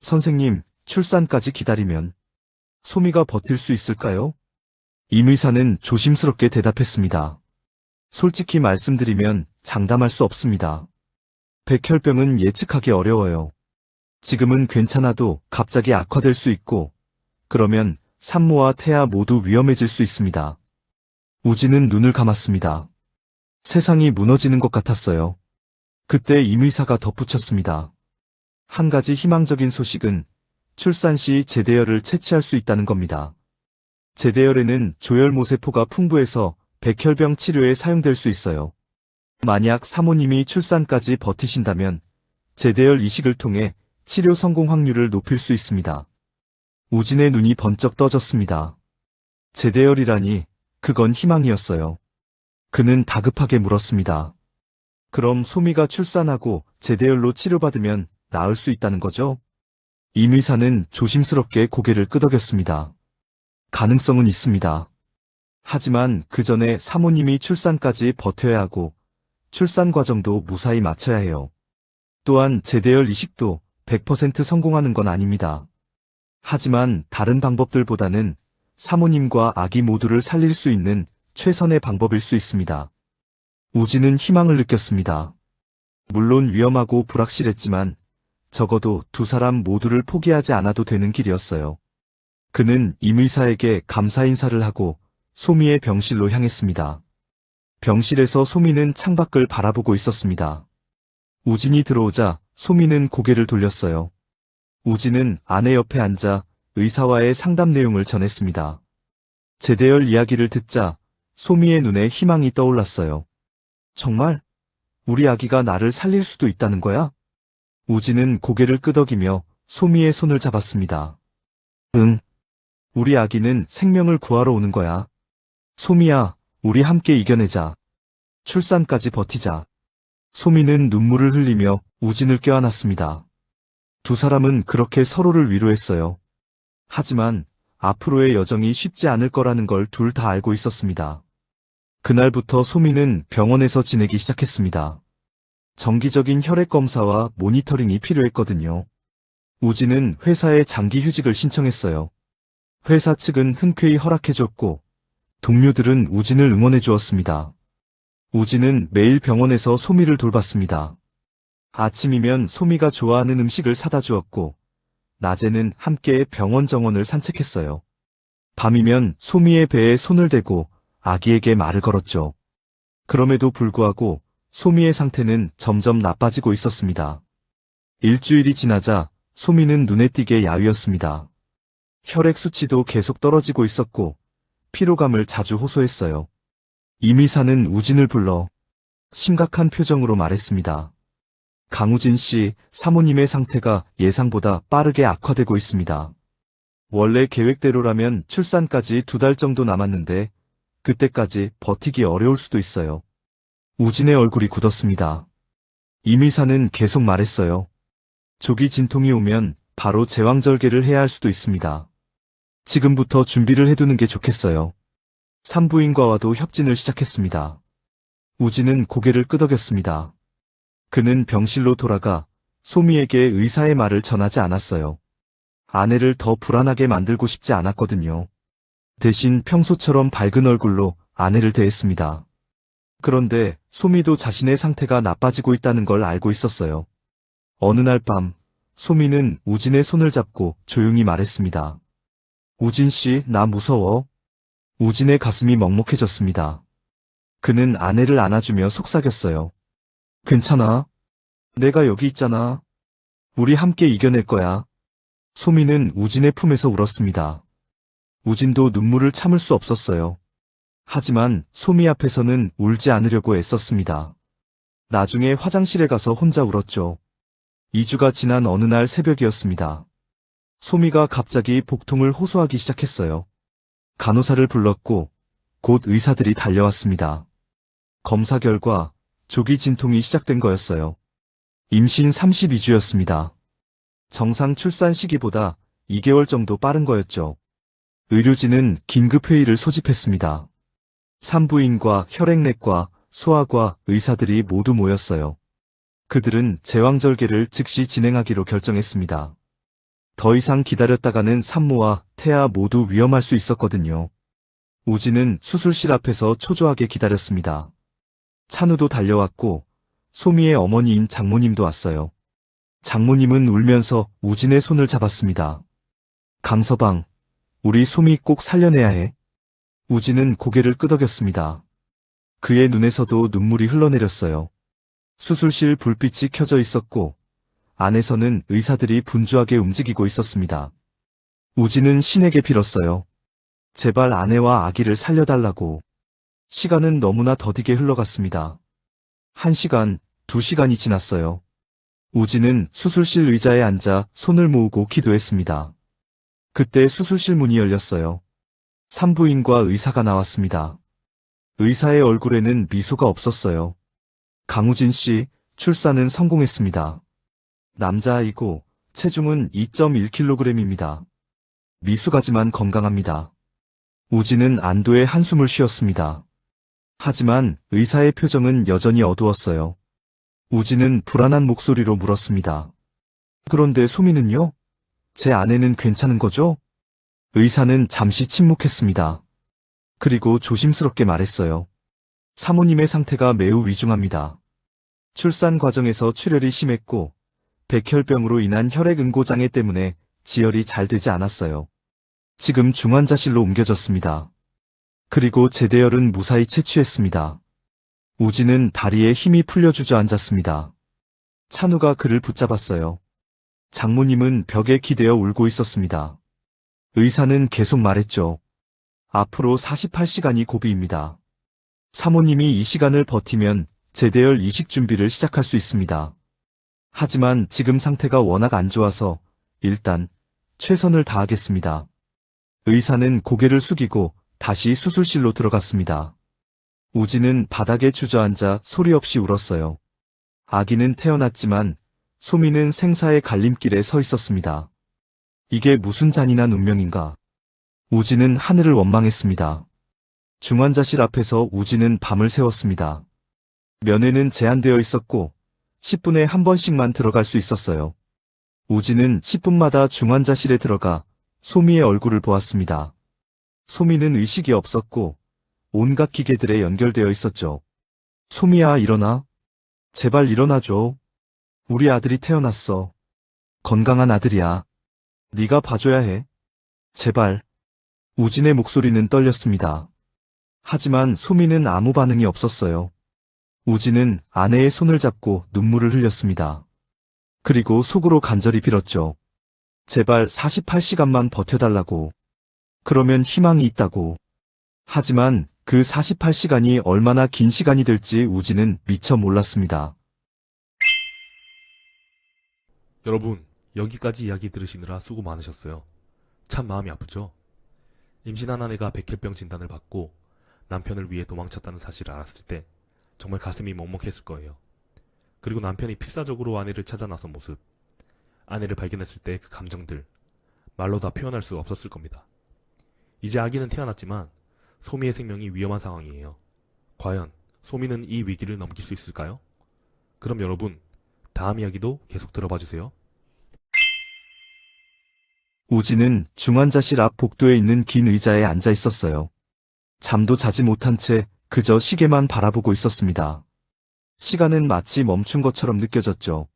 선생님, 출산까지 기다리면 소미가 버틸 수 있을까요? 임 의사는 조심스럽게 대답했습니다. 솔직히 말씀드리면 장담할 수 없습니다. 백혈병은 예측하기 어려워요. 지금은 괜찮아도 갑자기 악화될 수 있고, 그러면 산모와 태아 모두 위험해질 수 있습니다. 우진은 눈을 감았습니다. 세상이 무너지는 것 같았어요. 그때 임 의사가 덧붙였습니다. 한 가지 희망적인 소식은 출산 시 제대열을 채취할 수 있다는 겁니다. 제대열에는 조혈모세포가 풍부해서 백혈병 치료에 사용될 수 있어요. 만약 사모님이 출산까지 버티신다면 제대열 이식을 통해 치료 성공 확률을 높일 수 있습니다. 우진의 눈이 번쩍 떠졌습니다. 제대열이라니, 그건 희망이었어요. 그는 다급하게 물었습니다. 그럼 소미가 출산하고 제대열로 치료받으면 나을 수 있다는 거죠? 임 의사는 조심스럽게 고개를 끄덕였습니다. 가능성은 있습니다. 하지만 그 전에 사모님이 출산까지 버텨야 하고 출산 과정도 무사히 마쳐야 해요. 또한 제대열 이식도 100% 성공하는 건 아닙니다. 하지만 다른 방법들보다는 사모님과 아기 모두를 살릴 수 있는 최선의 방법일 수 있습니다. 우진은 희망을 느꼈습니다. 물론 위험하고 불확실했지만 적어도 두 사람 모두를 포기하지 않아도 되는 길이었어요. 그는 임 의사에게 감사 인사를 하고 소미의 병실로 향했습니다. 병실에서 소미는 창밖을 바라보고 있었습니다. 우진이 들어오자 소미는 고개를 돌렸어요. 우진은 아내 옆에 앉아 의사와의 상담 내용을 전했습니다. 제대열 이야기를 듣자 소미의 눈에 희망이 떠올랐어요. 정말? 우리 아기가 나를 살릴 수도 있다는 거야? 우진은 고개를 끄덕이며 소미의 손을 잡았습니다. 응. 우리 아기는 생명을 구하러 오는 거야. 소미야, 우리 함께 이겨내자. 출산까지 버티자. 소미는 눈물을 흘리며 우진을 껴안았습니다. 두 사람은 그렇게 서로를 위로했어요. 하지만 앞으로의 여정이 쉽지 않을 거라는 걸 둘 다 알고 있었습니다. 그날부터 소미는 병원에서 지내기 시작했습니다. 정기적인 혈액 검사와 모니터링이 필요했거든요. 우진은 회사에 장기 휴직을 신청했어요. 회사 측은 흔쾌히 허락해줬고 동료들은 우진을 응원해 주었습니다. 우진은 매일 병원에서 소미를 돌봤습니다. 아침이면 소미가 좋아하는 음식을 사다 주었고 낮에는 함께 병원 정원을 산책했어요. 밤이면 소미의 배에 손을 대고 아기에게 말을 걸었죠. 그럼에도 불구하고 소미의 상태는 점점 나빠지고 있었습니다. 일주일이 지나자 소미는 눈에 띄게 야위었습니다. 혈액 수치도 계속 떨어지고 있었고 피로감을 자주 호소했어요. 임 의사는 우진을 불러 심각한 표정으로 말했습니다. 강우진 씨, 사모님의 상태가 예상보다 빠르게 악화되고 있습니다. 원래 계획대로라면 출산까지 2달 정도 남았는데 그때까지 버티기 어려울 수도 있어요. 우진의 얼굴이 굳었습니다. 임 의사는 계속 말했어요. 조기 진통이 오면 바로 제왕절개를 해야 할 수도 있습니다. 지금부터 준비를 해두는 게 좋겠어요. 산부인과와도 협진을 시작했습니다. 우진은 고개를 끄덕였습니다. 그는 병실로 돌아가 소미에게 의사의 말을 전하지 않았어요. 아내를 더 불안하게 만들고 싶지 않았거든요. 대신 평소처럼 밝은 얼굴로 아내를 대했습니다. 그런데 소미도 자신의 상태가 나빠지고 있다는 걸 알고 있었어요. 어느 날 밤, 소미는 우진의 손을 잡고 조용히 말했습니다. 우진 씨, 나 무서워. 우진의 가슴이 먹먹해졌습니다. 그는 아내를 안아주며 속삭였어요. 괜찮아. 내가 여기 있잖아. 우리 함께 이겨낼 거야. 소미는 우진의 품에서 울었습니다. 우진도 눈물을 참을 수 없었어요. 하지만 소미 앞에서는 울지 않으려고 애썼습니다. 나중에 화장실에 가서 혼자 울었죠. 2주가 지난 어느 날 새벽이었습니다. 소미가 갑자기 복통을 호소하기 시작했어요. 간호사를 불렀고 곧 의사들이 달려왔습니다. 검사 결과 조기 진통이 시작된 거였어요. 임신 32주였습니다. 정상 출산 시기보다 2개월 정도 빠른 거였죠. 의료진은 긴급회의를 소집했습니다. 산부인과 혈액내과, 소아과 의사들이 모두 모였어요. 그들은 제왕절개를 즉시 진행하기로 결정했습니다. 더 이상 기다렸다가는 산모와 태아 모두 위험할 수 있었거든요. 우진은 수술실 앞에서 초조하게 기다렸습니다. 찬우도 달려왔고 소미의 어머니인 장모님도 왔어요. 장모님은 울면서 우진의 손을 잡았습니다. 강서방, 우리 소미 꼭 살려내야 해. 우진은 고개를 끄덕였습니다. 그의 눈에서도 눈물이 흘러내렸어요. 수술실 불빛이 켜져 있었고 안에서는 의사들이 분주하게 움직이고 있었습니다. 우진은 신에게 빌었어요. 제발 아내와 아기를 살려달라고. 시간은 너무나 더디게 흘러갔습니다. 1시간, 2시간이 지났어요. 우진은 수술실 의자에 앉아 손을 모으고 기도했습니다. 그때 수술실 문이 열렸어요. 산부인과 의사가 나왔습니다. 의사의 얼굴에는 미소가 없었어요. 강우진 씨, 출산은 성공했습니다. 남자아이고 체중은 2.1kg입니다. 미숙하지만 건강합니다. 우진은 안도의 한숨을 쉬었습니다. 하지만 의사의 표정은 여전히 어두웠어요. 우진은 불안한 목소리로 물었습니다. 그런데 소미는요? 제 아내는 괜찮은 거죠? 의사는 잠시 침묵했습니다. 그리고 조심스럽게 말했어요. 사모님의 상태가 매우 위중합니다. 출산 과정에서 출혈이 심했고 백혈병으로 인한 혈액응고장애 때문에 지혈이 잘 되지 않았어요. 지금 중환자실로 옮겨졌습니다. 그리고 제대열은 무사히 채취했습니다. 우진은 다리에 힘이 풀려 주저앉았습니다. 찬우가 그를 붙잡았어요. 장모님은 벽에 기대어 울고 있었습니다. 의사는 계속 말했죠. 앞으로 48시간이 고비입니다. 사모님이 이 시간을 버티면 제대열 이식 준비를 시작할 수 있습니다. 하지만 지금 상태가 워낙 안 좋아서 일단 최선을 다하겠습니다. 의사는 고개를 숙이고 다시 수술실로 들어갔습니다. 우진은 바닥에 주저앉아 소리 없이 울었어요. 아기는 태어났지만 소미는 생사의 갈림길에 서 있었습니다. 이게 무슨 잔인한 운명인가. 우진은 하늘을 원망했습니다. 중환자실 앞에서 우진은 밤을 새웠습니다. 면회는 제한되어 있었고 10분에 한 번씩만 들어갈 수 있었어요. 우진은 10분마다 중환자실에 들어가 소미의 얼굴을 보았습니다. 소미는 의식이 없었고 온갖 기계들에 연결되어 있었죠. 소미야, 일어나. 제발 일어나줘. 우리 아들이 태어났어. 건강한 아들이야. 네가 봐줘야 해. 제발. 우진의 목소리는 떨렸습니다. 하지만 소미는 아무 반응이 없었어요. 우진은 아내의 손을 잡고 눈물을 흘렸습니다. 그리고 속으로 간절히 빌었죠. 제발 48시간만 버텨달라고. 그러면 희망이 있다고. 하지만 그 48시간이 얼마나 긴 시간이 될지 우진은 미처 몰랐습니다. 여러분, 여기까지 이야기 들으시느라 수고 많으셨어요. 참 마음이 아프죠? 임신한 아내가 백혈병 진단을 받고 남편을 위해 도망쳤다는 사실을 알았을 때 정말 가슴이 먹먹했을 거예요. 그리고 남편이 필사적으로 아내를 찾아 나선 모습, 아내를 발견했을 때 그 감정들, 말로 다 표현할 수 없었을 겁니다. 이제 아기는 태어났지만 소미의 생명이 위험한 상황이에요. 과연 소미는 이 위기를 넘길 수 있을까요? 그럼 여러분, 다음 이야기도 계속 들어봐 주세요. 우진은 중환자실 앞 복도에 있는 긴 의자에 앉아 있었어요. 잠도 자지 못한 채 그저 시계만 바라보고 있었습니다. 시간은 마치 멈춘 것처럼 느껴졌죠.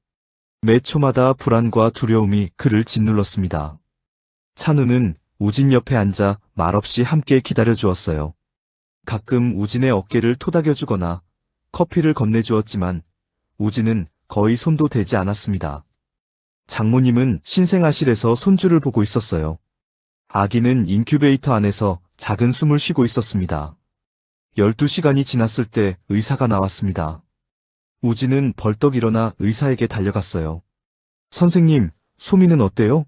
매 초마다 불안과 두려움이 그를 짓눌렀습니다. 찬우는 우진 옆에 앉아 말없이 함께 기다려주었어요. 가끔 우진의 어깨를 토닥여주거나 커피를 건네주었지만 우진은 거의 손도 대지 않았습니다. 장모님은 신생아실에서 손주를 보고 있었어요. 아기는 인큐베이터 안에서 작은 숨을 쉬고 있었습니다. 12시간이 지났을 때 의사가 나왔습니다. 우진은 벌떡 일어나 의사에게 달려갔어요. 선생님, 소미는 어때요?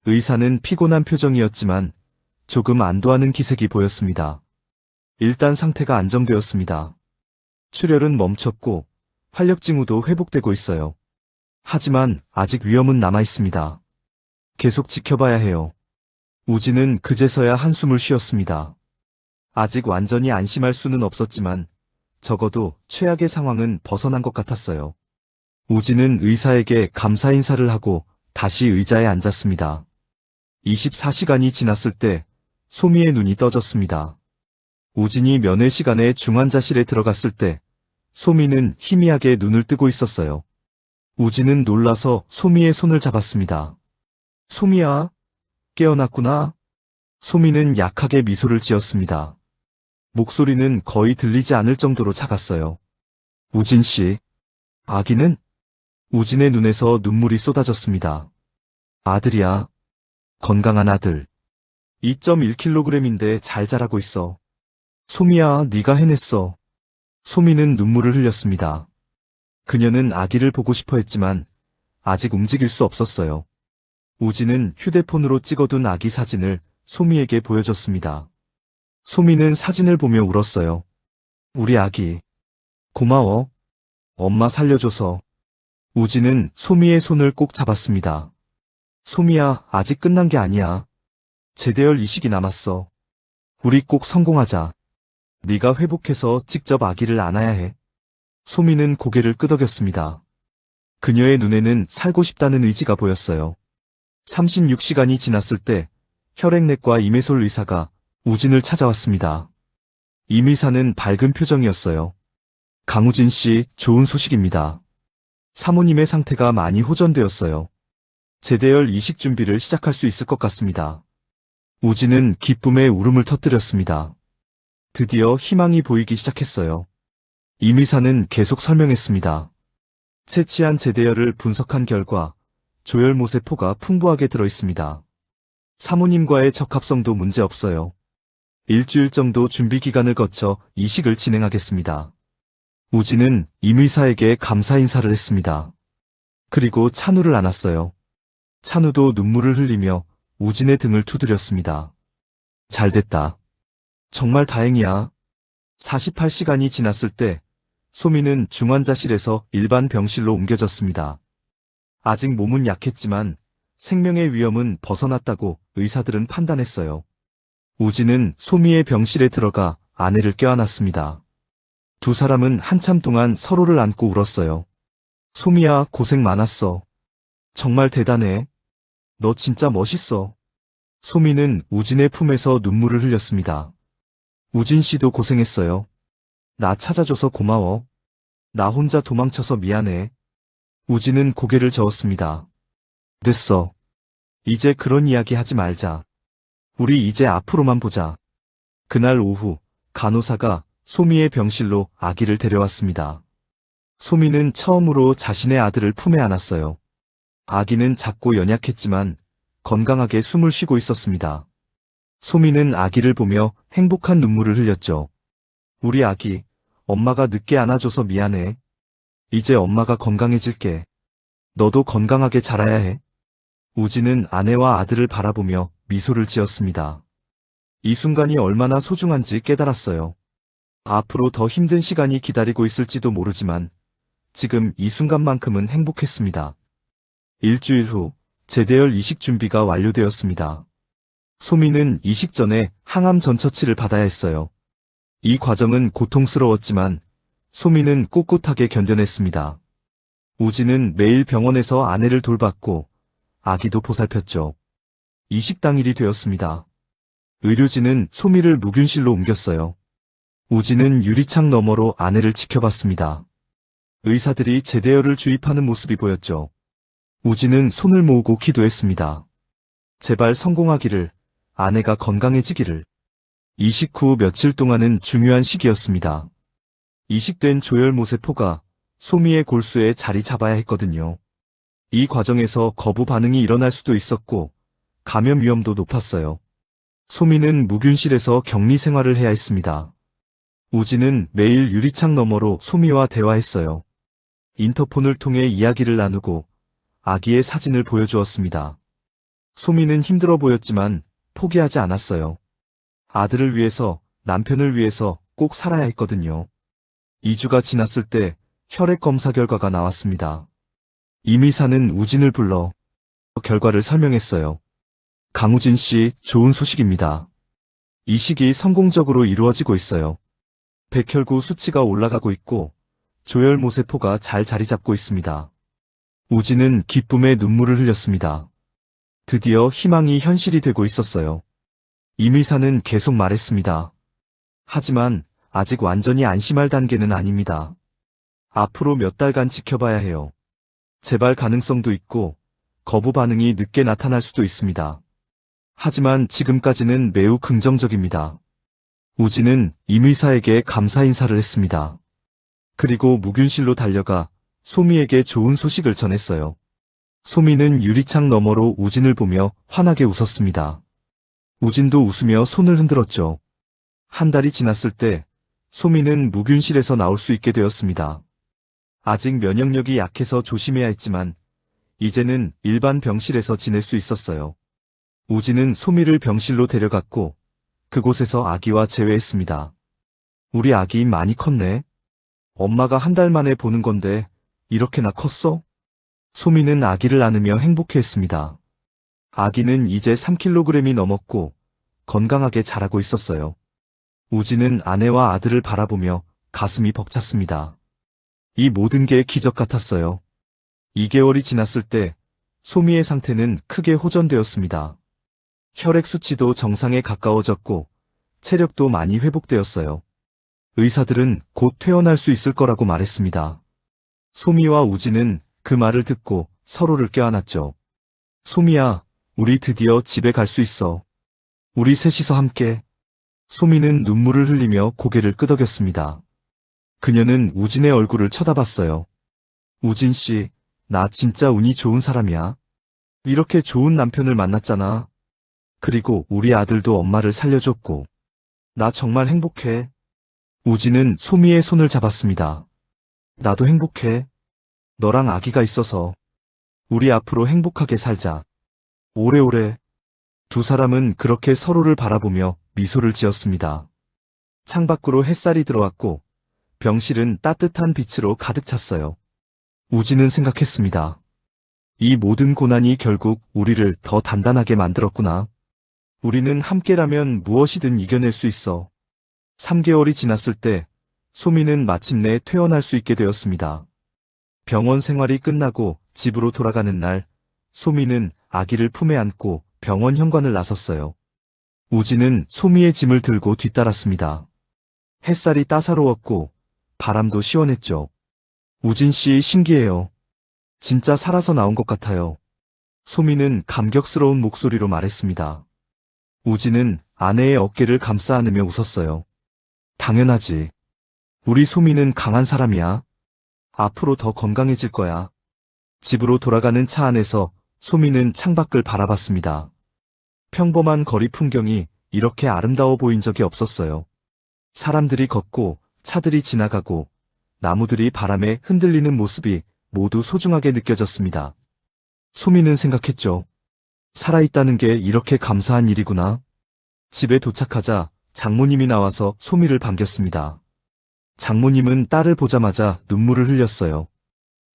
의사는 피곤한 표정이었지만 조금 안도하는 기색이 보였습니다. 일단 상태가 안정되었습니다. 출혈은 멈췄고 활력 징후도 회복되고 있어요. 하지만 아직 위험은 남아 있습니다. 계속 지켜봐야 해요. 우진은 그제서야 한숨을 쉬었습니다. 아직 완전히 안심할 수는 없었지만 적어도 최악의 상황은 벗어난 것 같았어요. 우진은 의사에게 감사 인사를 하고 다시 의자에 앉았습니다. 24시간이 지났을 때 소미의 눈이 떠졌습니다. 우진이 면회 시간에 중환자실에 들어갔을 때 소미는 희미하게 눈을 뜨고 있었어요. 우진은 놀라서 소미의 손을 잡았습니다. 소미야, 깨어났구나. 소미는 약하게 미소를 지었습니다. 목소리는 거의 들리지 않을 정도로 작았어요. 우진 씨, 아기는? 우진의 눈에서 눈물이 쏟아졌습니다. 아들이야. 건강한 아들. 2.1kg인데 잘 자라고 있어. 소미야, 네가 해냈어. 소미는 눈물을 흘렸습니다. 그녀는 아기를 보고 싶어 했지만 아직 움직일 수 없었어요. 우진은 휴대폰으로 찍어둔 아기 사진을 소미에게 보여줬습니다. 소미는 사진을 보며 울었어요. 우리 아기. 고마워. 엄마 살려줘서. 우진은 소미의 손을 꼭 잡았습니다. 소미야, 아직 끝난 게 아니야. 제대열 이식이 남았어. 우리 꼭 성공하자. 네가 회복해서 직접 아기를 안아야 해. 소미는 고개를 끄덕였습니다. 그녀의 눈에는 살고 싶다는 의지가 보였어요. 36시간이 지났을 때 혈액내과 임혜솔 의사가 우진을 찾아왔습니다. 임 의사는 밝은 표정이었어요. 강우진 씨, 좋은 소식입니다. 사모님의 상태가 많이 호전되었어요. 제대열 이식 준비를 시작할 수 있을 것 같습니다. 우진은 기쁨의 울음을 터뜨렸습니다. 드디어 희망이 보이기 시작했어요. 임 의사는 계속 설명했습니다. 채취한 제대열을 분석한 결과 조혈모세포가 풍부하게 들어있습니다. 사모님과의 적합성도 문제없어요. 일주일 정도 준비 기간을 거쳐 이식을 진행하겠습니다. 우진은 임 의사에게 감사 인사를 했습니다. 그리고 찬우를 안았어요. 찬우도 눈물을 흘리며 우진의 등을 두드렸습니다. 잘됐다. 정말 다행이야. 48시간이 지났을 때 소미는 중환자실에서 일반 병실로 옮겨졌습니다. 아직 몸은 약했지만 생명의 위험은 벗어났다고 의사들은 판단했어요. 우진은 소미의 병실에 들어가 아내를 껴안았습니다. 두 사람은 한참 동안 서로를 안고 울었어요. 소미야, 고생 많았어. 정말 대단해. 너 진짜 멋있어. 소미는 우진의 품에서 눈물을 흘렸습니다. 우진 씨도 고생했어요. 나 찾아줘서 고마워. 나 혼자 도망쳐서 미안해. 우진은 고개를 저었습니다. 됐어. 이제 그런 이야기 하지 말자. 우리 이제 앞으로만 보자. 그날 오후 간호사가 소미의 병실로 아기를 데려왔습니다. 소미는 처음으로 자신의 아들을 품에 안았어요. 아기는 작고 연약했지만 건강하게 숨을 쉬고 있었습니다. 소미는 아기를 보며 행복한 눈물을 흘렸죠. 우리 아기, 엄마가 늦게 안아줘서 미안해. 이제 엄마가 건강해질게. 너도 건강하게 자라야 해. 우진은 아내와 아들을 바라보며 미소를 지었습니다. 이 순간이 얼마나 소중한지 깨달았어요. 앞으로 더 힘든 시간이 기다리고 있을지도 모르지만 지금 이 순간만큼은 행복했습니다. 일주일 후 제대열 이식 준비가 완료되었습니다. 소미는 이식 전에 항암 전 처치를 받아야 했어요. 이 과정은 고통스러웠지만 소미는 꿋꿋하게 견뎌냈습니다. 우진은 매일 병원에서 아내를 돌봤고 아기도 보살폈죠. 이식 당일이 되었습니다. 의료진은 소미를 무균실로 옮겼어요. 우진은 유리창 너머로 아내를 지켜봤습니다. 의사들이 제대열을 주입하는 모습이 보였죠. 우진은 손을 모으고 기도했습니다. 제발 성공하기를, 아내가 건강해지기를. 이식 후 며칠 동안은 중요한 시기였습니다. 이식된 조혈모세포가 소미의 골수에 자리 잡아야 했거든요. 이 과정에서 거부 반응이 일어날 수도 있었고 감염 위험도 높았어요. 소미는 무균실에서 격리 생활을 해야 했습니다. 우진은 매일 유리창 너머로 소미와 대화했어요. 인터폰을 통해 이야기를 나누고 아기의 사진을 보여주었습니다. 소미는 힘들어 보였지만 포기하지 않았어요. 아들을 위해서, 남편을 위해서 꼭 살아야 했거든요. 2주가 지났을 때 혈액 검사 결과가 나왔습니다. 임 의사는 우진을 불러 결과를 설명했어요. 강우진 씨, 좋은 소식입니다. 이식이 성공적으로 이루어지고 있어요. 백혈구 수치가 올라가고 있고 조혈모세포가 잘 자리 잡고 있습니다. 우진은 기쁨의 눈물을 흘렸습니다. 드디어 희망이 현실이 되고 있었어요. 임 의사는 계속 말했습니다. 하지만 아직 완전히 안심할 단계는 아닙니다. 앞으로 몇 달간 지켜봐야 해요. 재발 가능성도 있고 거부 반응이 늦게 나타날 수도 있습니다. 하지만 지금까지는 매우 긍정적입니다. 우진은 임 의사에게 감사 인사를 했습니다. 그리고 무균실로 달려가 소미에게 좋은 소식을 전했어요. 소미는 유리창 너머로 우진을 보며 환하게 웃었습니다. 우진도 웃으며 손을 흔들었죠. 한 달이 지났을 때 소미는 무균실에서 나올 수 있게 되었습니다. 아직 면역력이 약해서 조심해야 했지만 이제는 일반 병실에서 지낼 수 있었어요. 우진은 소미를 병실로 데려갔고 그곳에서 아기와 재회했습니다. 우리 아기 많이 컸네. 엄마가 한 달 만에 보는 건데 이렇게나 컸어? 소미는 아기를 안으며 행복해했습니다. 아기는 이제 3kg이 넘었고 건강하게 자라고 있었어요. 우진은 아내와 아들을 바라보며 가슴이 벅찼습니다. 이 모든 게 기적 같았어요. 2개월이 지났을 때 소미의 상태는 크게 호전되었습니다. 혈액 수치도 정상에 가까워졌고 체력도 많이 회복되었어요. 의사들은 곧 퇴원할 수 있을 거라고 말했습니다. 소미와 우진은 그 말을 듣고 서로를 껴안았죠. 소미야, 우리 드디어 집에 갈 수 있어. 우리 셋이서 함께. 소미는 눈물을 흘리며 고개를 끄덕였습니다. 그녀는 우진의 얼굴을 쳐다봤어요. 우진 씨, 나 진짜 운이 좋은 사람이야. 이렇게 좋은 남편을 만났잖아. 그리고 우리 아들도 엄마를 살려줬고. 나 정말 행복해. 우진은 소미의 손을 잡았습니다. 나도 행복해. 너랑 아기가 있어서. 우리 앞으로 행복하게 살자. 오래오래. 두 사람은 그렇게 서로를 바라보며 미소를 지었습니다. 창밖으로 햇살이 들어왔고 병실은 따뜻한 빛으로 가득 찼어요. 우진은 생각했습니다. 이 모든 고난이 결국 우리를 더 단단하게 만들었구나. 우리는 함께라면 무엇이든 이겨낼 수 있어. 3개월이 지났을 때 소미는 마침내 퇴원할 수 있게 되었습니다. 병원 생활이 끝나고 집으로 돌아가는 날, 소미는 아기를 품에 안고 병원 현관을 나섰어요. 우진은 소미의 짐을 들고 뒤따랐습니다. 햇살이 따사로웠고 바람도 시원했죠. 우진 씨 신기해요. 진짜 살아서 나온 것 같아요. 소미는 감격스러운 목소리로 말했습니다. 우진은 아내의 어깨를 감싸 안으며 웃었어요. 당연하지. 우리 소미는 강한 사람이야. 앞으로 더 건강해질 거야. 집으로 돌아가는 차 안에서 소미는 창밖을 바라봤습니다. 평범한 거리 풍경이 이렇게 아름다워 보인 적이 없었어요. 사람들이 걷고 차들이 지나가고 나무들이 바람에 흔들리는 모습이 모두 소중하게 느껴졌습니다. 소미는 생각했죠. 살아있다는 게 이렇게 감사한 일이구나. 집에 도착하자 장모님이 나와서 소미를 반겼습니다. 장모님은 딸을 보자마자 눈물을 흘렸어요.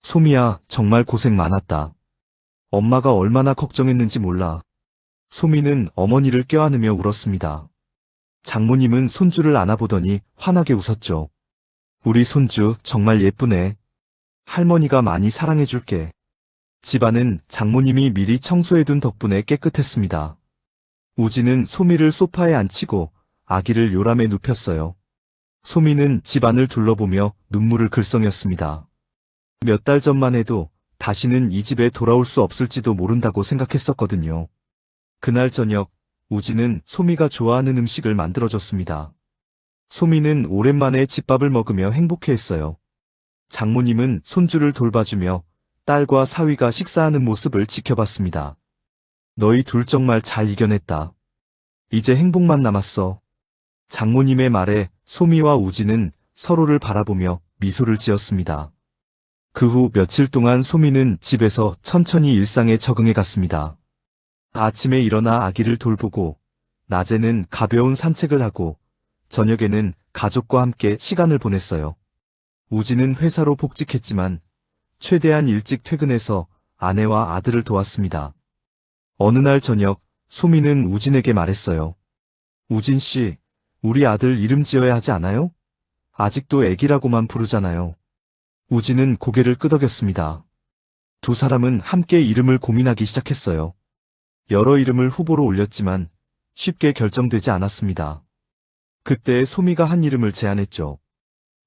소미야, 정말 고생 많았다. 엄마가 얼마나 걱정했는지 몰라. 소미는 어머니를 껴안으며 울었습니다. 장모님은 손주를 안아보더니 환하게 웃었죠. 우리 손주 정말 예쁘네. 할머니가 많이 사랑해줄게. 집안은 장모님이 미리 청소해둔 덕분에 깨끗했습니다. 우진은 소미를 소파에 앉히고 아기를 요람에 눕혔어요. 소미는 집안을 둘러보며 눈물을 글썽였습니다. 몇 달 전만 해도 다시는 이 집에 돌아올 수 없을지도 모른다고 생각했었거든요. 그날 저녁, 우진은 소미가 좋아하는 음식을 만들어줬습니다. 소미는 오랜만에 집밥을 먹으며 행복해했어요. 장모님은 손주를 돌봐주며 딸과 사위가 식사하는 모습을 지켜봤습니다. 너희 둘 정말 잘 이겨냈다. 이제 행복만 남았어. 장모님의 말에 소미와 우진은 서로를 바라보며 미소를 지었습니다. 그 후 며칠 동안 소미는 집에서 천천히 일상에 적응해 갔습니다. 아침에 일어나 아기를 돌보고, 낮에는 가벼운 산책을 하고, 저녁에는 가족과 함께 시간을 보냈어요. 우진은 회사로 복직했지만 최대한 일찍 퇴근해서 아내와 아들을 도왔습니다. 어느 날 저녁 소미는 우진에게 말했어요. 우진 씨, 우리 아들 이름 지어야 하지 않아요? 아직도 애기라고만 부르잖아요. 우진은 고개를 끄덕였습니다. 두 사람은 함께 이름을 고민하기 시작했어요. 여러 이름을 후보로 올렸지만 쉽게 결정되지 않았습니다. 그때 소미가 한 이름을 제안했죠.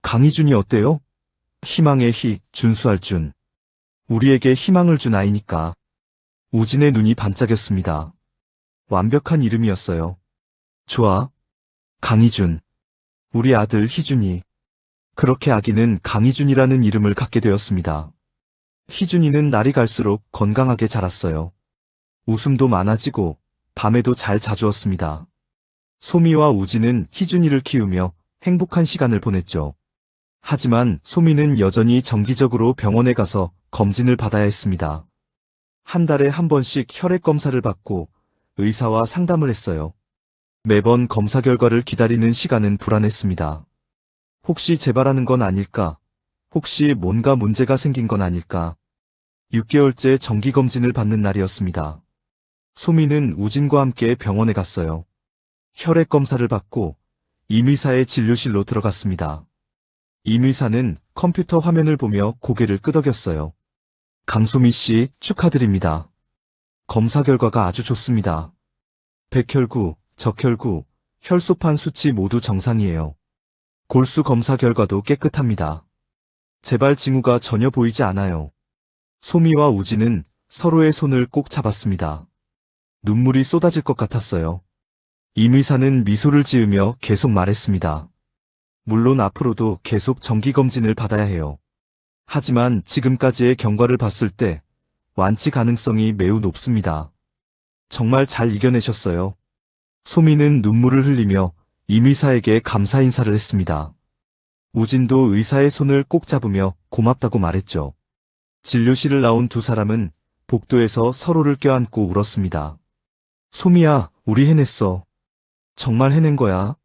강희준이 어때요? 희망의 희, 준수할 준. 우리에게 희망을 준 아이니까. 우진의 눈이 반짝였습니다. 완벽한 이름이었어요. 좋아. 강희준. 우리 아들 희준이. 그렇게 아기는 강희준이라는 이름을 갖게 되었습니다. 희준이는 날이 갈수록 건강하게 자랐어요. 웃음도 많아지고 밤에도 잘 자주었습니다. 소미와 우진은 희준이를 키우며 행복한 시간을 보냈죠. 하지만 소미는 여전히 정기적으로 병원에 가서 검진을 받아야 했습니다. 한 달에 한 번씩 혈액 검사를 받고 의사와 상담을 했어요. 매번 검사 결과를 기다리는 시간은 불안했습니다. 혹시 재발하는 건 아닐까? 혹시 뭔가 문제가 생긴 건 아닐까? 6개월째 정기검진을 받는 날이었습니다. 소미는 우진과 함께 병원에 갔어요. 혈액 검사를 받고 임 의사의 진료실로 들어갔습니다. 임 의사는 컴퓨터 화면을 보며 고개를 끄덕였어요. 강소미 씨, 축하드립니다. 검사 결과가 아주 좋습니다. 백혈구, 적혈구, 혈소판 수치 모두 정상이에요. 골수 검사 결과도 깨끗합니다. 재발 징후가 전혀 보이지 않아요. 소미와 우진은 서로의 손을 꼭 잡았습니다. 눈물이 쏟아질 것 같았어요. 임 의사는 미소를 지으며 계속 말했습니다. 물론 앞으로도 계속 정기검진을 받아야 해요. 하지만 지금까지의 경과를 봤을 때 완치 가능성이 매우 높습니다. 정말 잘 이겨내셨어요. 소미는 눈물을 흘리며 임 의사에게 감사 인사를 했습니다. 우진도 의사의 손을 꼭 잡으며 고맙다고 말했죠. 진료실을 나온 두 사람은 복도에서 서로를 껴안고 울었습니다. 소미야, 우리 해냈어. 정말 해낸 거야.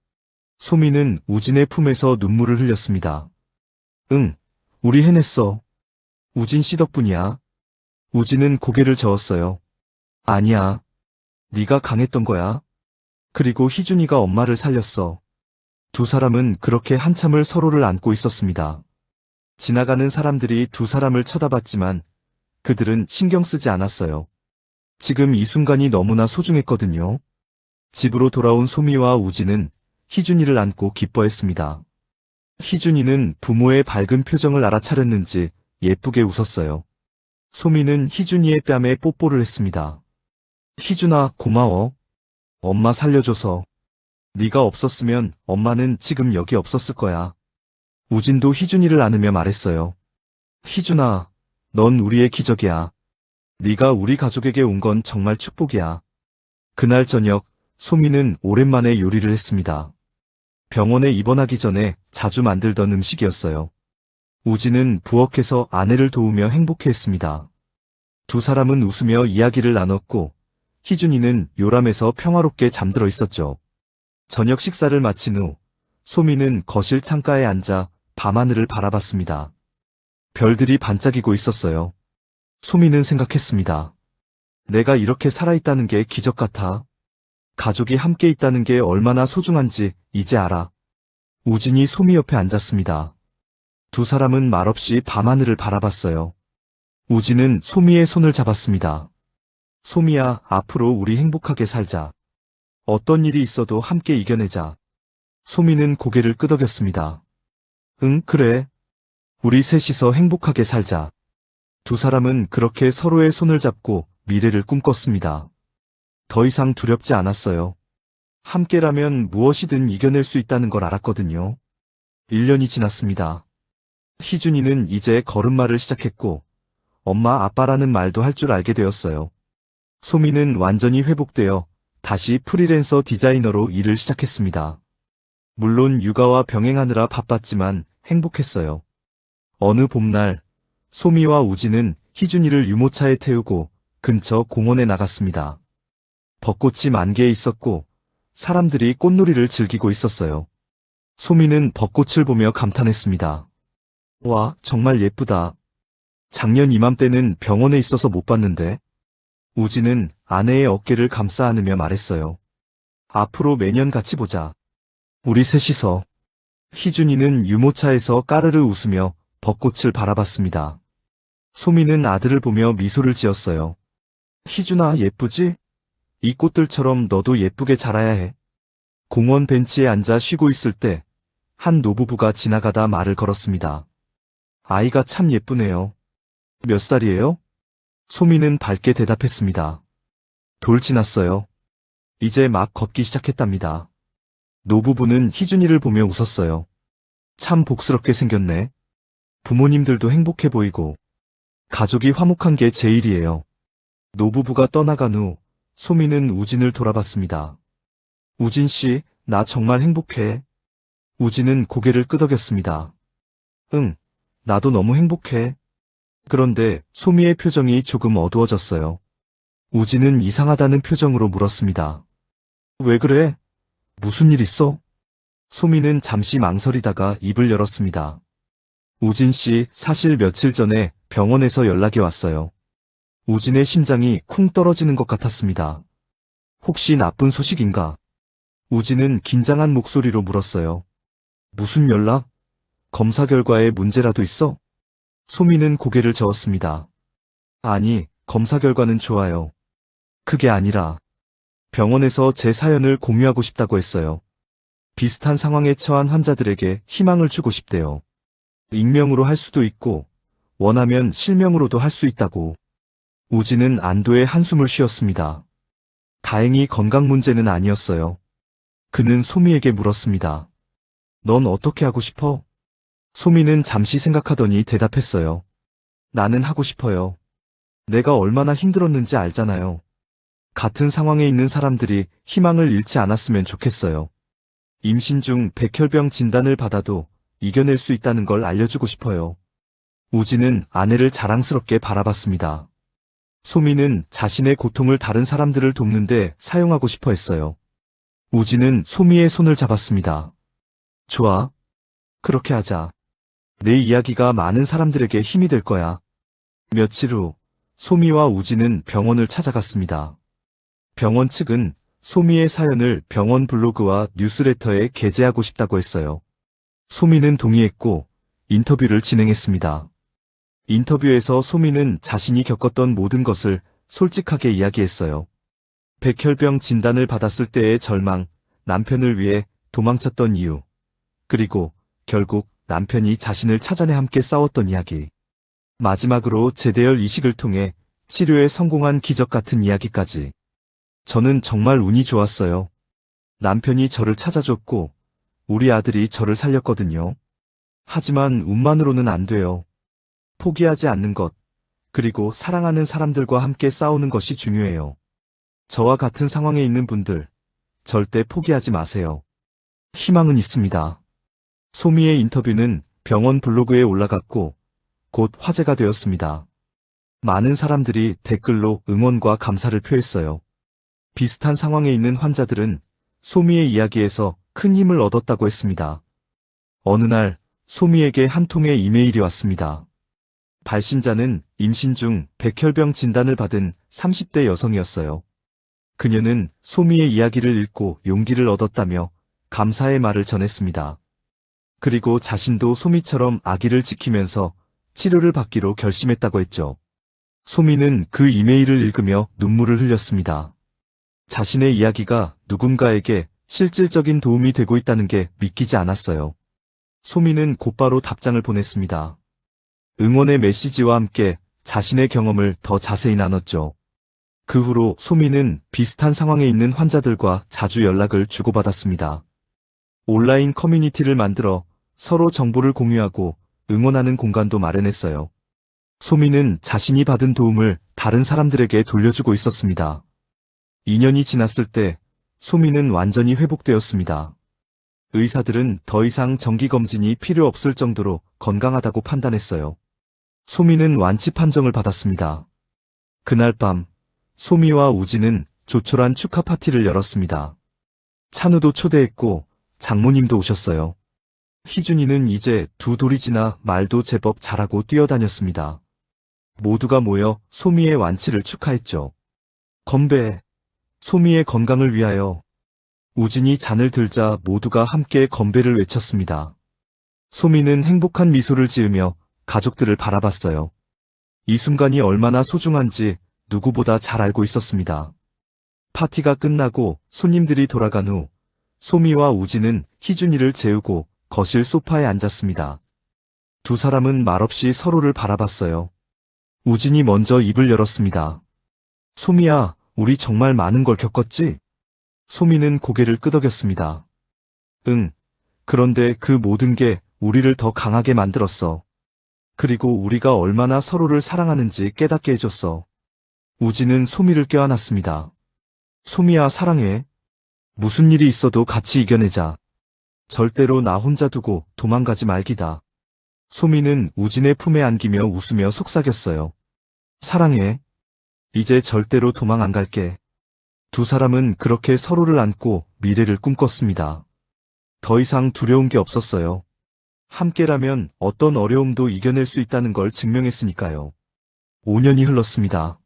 소미는 우진의 품에서 눈물을 흘렸습니다. 응, 우리 해냈어. 우진 씨 덕분이야. 우진은 고개를 저었어요. 아니야. 네가 강했던 거야. 그리고 희준이가 엄마를 살렸어. 두 사람은 그렇게 한참을 서로를 안고 있었습니다. 지나가는 사람들이 두 사람을 쳐다봤지만 그들은 신경 쓰지 않았어요. 지금 이 순간이 너무나 소중했거든요. 집으로 돌아온 소미와 우진은 희준이를 안고 기뻐했습니다. 희준이는 부모의 밝은 표정을 알아차렸는지 예쁘게 웃었어요. 소미는 희준이의 뺨에 뽀뽀를 했습니다. 희준아, 고마워. 엄마 살려줘서. 네가 없었으면 엄마는 지금 여기 없었을 거야. 우진도 희준이를 안으며 말했어요. 희준아, 넌 우리의 기적이야. 네가 우리 가족에게 온 건 정말 축복이야. 그날 저녁, 소미는 오랜만에 요리를 했습니다. 병원에 입원하기 전에 자주 만들던 음식이었어요. 우진은 부엌에서 아내를 도우며 행복해했습니다. 두 사람은 웃으며 이야기를 나눴고 희준이는 요람에서 평화롭게 잠들어 있었죠. 저녁 식사를 마친 후 소미는 거실 창가에 앉아 밤하늘을 바라봤습니다. 별들이 반짝이고 있었어요. 소미는 생각했습니다. 내가 이렇게 살아있다는 게 기적 같아. 가족이 함께 있다는 게 얼마나 소중한지 이제 알아. 우진이 소미 옆에 앉았습니다. 두 사람은 말없이 밤하늘을 바라봤어요. 우진은 소미의 손을 잡았습니다. 소미야, 앞으로 우리 행복하게 살자. 어떤 일이 있어도 함께 이겨내자. 소미는 고개를 끄덕였습니다. 응, 그래. 우리 셋이서 행복하게 살자. 두 사람은 그렇게 서로의 손을 잡고 미래를 꿈꿨습니다. 더 이상 두렵지 않았어요. 함께라면 무엇이든 이겨낼 수 있다는 걸 알았거든요. 1년이 지났습니다. 희준이는 이제 걸음마를 시작했고 엄마 아빠라는 말도 할 줄 알게 되었어요. 소미는 완전히 회복되어 다시 프리랜서 디자이너로 일을 시작했습니다. 물론 육아와 병행하느라 바빴지만 행복했어요. 어느 봄날 소미와 우진은 희준이를 유모차에 태우고 근처 공원에 나갔습니다. 벚꽃이 만개에 있었고 사람들이 꽃놀이를 즐기고 있었어요. 소미는 벚꽃을 보며 감탄했습니다. 와, 정말 예쁘다. 작년 이맘때는 병원에 있어서 못 봤는데. 우진은 아내의 어깨를 감싸 안으며 말했어요. 앞으로 매년 같이 보자. 우리 셋이서. 희준이는 유모차에서 까르르 웃으며 벚꽃을 바라봤습니다. 소미는 아들을 보며 미소를 지었어요. 희준아, 예쁘지? 이 꽃들처럼 너도 예쁘게 자라야 해. 공원 벤치에 앉아 쉬고 있을 때 한 노부부가 지나가다 말을 걸었습니다. 아이가 참 예쁘네요. 몇 살이에요? 소미는 밝게 대답했습니다. 돌 지났어요. 이제 막 걷기 시작했답니다. 노부부는 희준이를 보며 웃었어요. 참 복스럽게 생겼네. 부모님들도 행복해 보이고 가족이 화목한 게 제일이에요. 노부부가 떠나간 후 소미는 우진을 돌아봤습니다. 우진 씨, 나 정말 행복해. 우진은 고개를 끄덕였습니다. 응, 나도 너무 행복해. 그런데 소미의 표정이 조금 어두워졌어요. 우진은 이상하다는 표정으로 물었습니다. 왜 그래? 무슨 일 있어? 소미는 잠시 망설이다가 입을 열었습니다. 우진 씨, 사실 며칠 전에 병원에서 연락이 왔어요. 우진의 심장이 쿵 떨어지는 것 같았습니다. 혹시 나쁜 소식인가? 우진은 긴장한 목소리로 물었어요. 무슨 연락? 검사 결과에 문제라도 있어? 소미는 고개를 저었습니다. 아니, 검사 결과는 좋아요. 그게 아니라 병원에서 제 사연을 공유하고 싶다고 했어요. 비슷한 상황에 처한 환자들에게 희망을 주고 싶대요. 익명으로 할 수도 있고 원하면 실명으로도 할 수 있다고. 우진은 안도의 한숨을 쉬었습니다. 다행히 건강 문제는 아니었어요. 그는 소미에게 물었습니다. 넌 어떻게 하고 싶어? 소미는 잠시 생각하더니 대답했어요. 나는 하고 싶어요. 내가 얼마나 힘들었는지 알잖아요. 같은 상황에 있는 사람들이 희망을 잃지 않았으면 좋겠어요. 임신 중 백혈병 진단을 받아도 이겨낼 수 있다는 걸 알려주고 싶어요. 우진은 아내를 자랑스럽게 바라봤습니다. 소미는 자신의 고통을 다른 사람들을 돕는데 사용하고 싶어 했어요. 우진은 소미의 손을 잡았습니다. 좋아. 그렇게 하자. 내 이야기가 많은 사람들에게 힘이 될 거야. 며칠 후, 소미와 우진은 병원을 찾아갔습니다. 병원 측은 소미의 사연을 병원 블로그와 뉴스레터에 게재하고 싶다고 했어요. 소미는 동의했고, 인터뷰를 진행했습니다. 인터뷰에서 소미는 자신이 겪었던 모든 것을 솔직하게 이야기했어요. 백혈병 진단을 받았을 때의 절망, 남편을 위해 도망쳤던 이유, 그리고 결국 남편이 자신을 찾아내 함께 싸웠던 이야기. 마지막으로 재대열 이식을 통해 치료에 성공한 기적 같은 이야기까지. 저는 정말 운이 좋았어요. 남편이 저를 찾아줬고, 우리 아들이 저를 살렸거든요. 하지만 운만으로는 안 돼요. 포기하지 않는 것, 그리고 사랑하는 사람들과 함께 싸우는 것이 중요해요. 저와 같은 상황에 있는 분들, 절대 포기하지 마세요. 희망은 있습니다. 소미의 인터뷰는 병원 블로그에 올라갔고, 곧 화제가 되었습니다. 많은 사람들이 댓글로 응원과 감사를 표했어요. 비슷한 상황에 있는 환자들은 소미의 이야기에서 큰 힘을 얻었다고 했습니다. 어느 날, 소미에게 한 통의 이메일이 왔습니다. 발신자는 임신 중 백혈병 진단을 받은 30대 여성이었어요. 그녀는 소미의 이야기를 읽고 용기를 얻었다며 감사의 말을 전했습니다. 그리고 자신도 소미처럼 아기를 지키면서 치료를 받기로 결심했다고 했죠. 소미는 그 이메일을 읽으며 눈물을 흘렸습니다. 자신의 이야기가 누군가에게 실질적인 도움이 되고 있다는 게 믿기지 않았어요. 소미는 곧바로 답장을 보냈습니다. 응원의 메시지와 함께 자신의 경험을 더 자세히 나눴죠. 그 후로 소미는 비슷한 상황에 있는 환자들과 자주 연락을 주고받았습니다. 온라인 커뮤니티를 만들어 서로 정보를 공유하고 응원하는 공간도 마련했어요. 소미는 자신이 받은 도움을 다른 사람들에게 돌려주고 있었습니다. 2년이 지났을 때 소미는 완전히 회복되었습니다. 의사들은 더 이상 정기검진이 필요 없을 정도로 건강하다고 판단했어요. 소미는 완치 판정을 받았습니다. 그날 밤, 소미와 우진은 조촐한 축하 파티를 열었습니다. 찬우도 초대했고 장모님도 오셨어요. 희준이는 이제 두 돌이 지나 말도 제법 잘하고 뛰어다녔습니다. 모두가 모여 소미의 완치를 축하했죠. 건배! 소미의 건강을 위하여. 우진이 잔을 들자 모두가 함께 건배를 외쳤습니다. 소미는 행복한 미소를 지으며 가족들을 바라봤어요. 이 순간이 얼마나 소중한지 누구보다 잘 알고 있었습니다. 파티가 끝나고 손님들이 돌아간 후 소미와 우진은 희준이를 재우고 거실 소파에 앉았습니다. 두 사람은 말없이 서로를 바라봤어요. 우진이 먼저 입을 열었습니다. 소미야, 우리 정말 많은 걸 겪었지? 소미는 고개를 끄덕였습니다. 응. 그런데 그 모든 게 우리를 더 강하게 만들었어. 그리고 우리가 얼마나 서로를 사랑하는지 깨닫게 해줬어. 우진은 소미를 껴안았습니다. 소미야, 사랑해. 무슨 일이 있어도 같이 이겨내자. 절대로 나 혼자 두고 도망가지 말기다. 소미는 우진의 품에 안기며 웃으며 속삭였어요. 사랑해. 이제 절대로 도망 안 갈게. 두 사람은 그렇게 서로를 안고 미래를 꿈꿨습니다. 더 이상 두려운 게 없었어요. 함께라면 어떤 어려움도 이겨낼 수 있다는 걸 증명했으니까요. 5년이 흘렀습니다.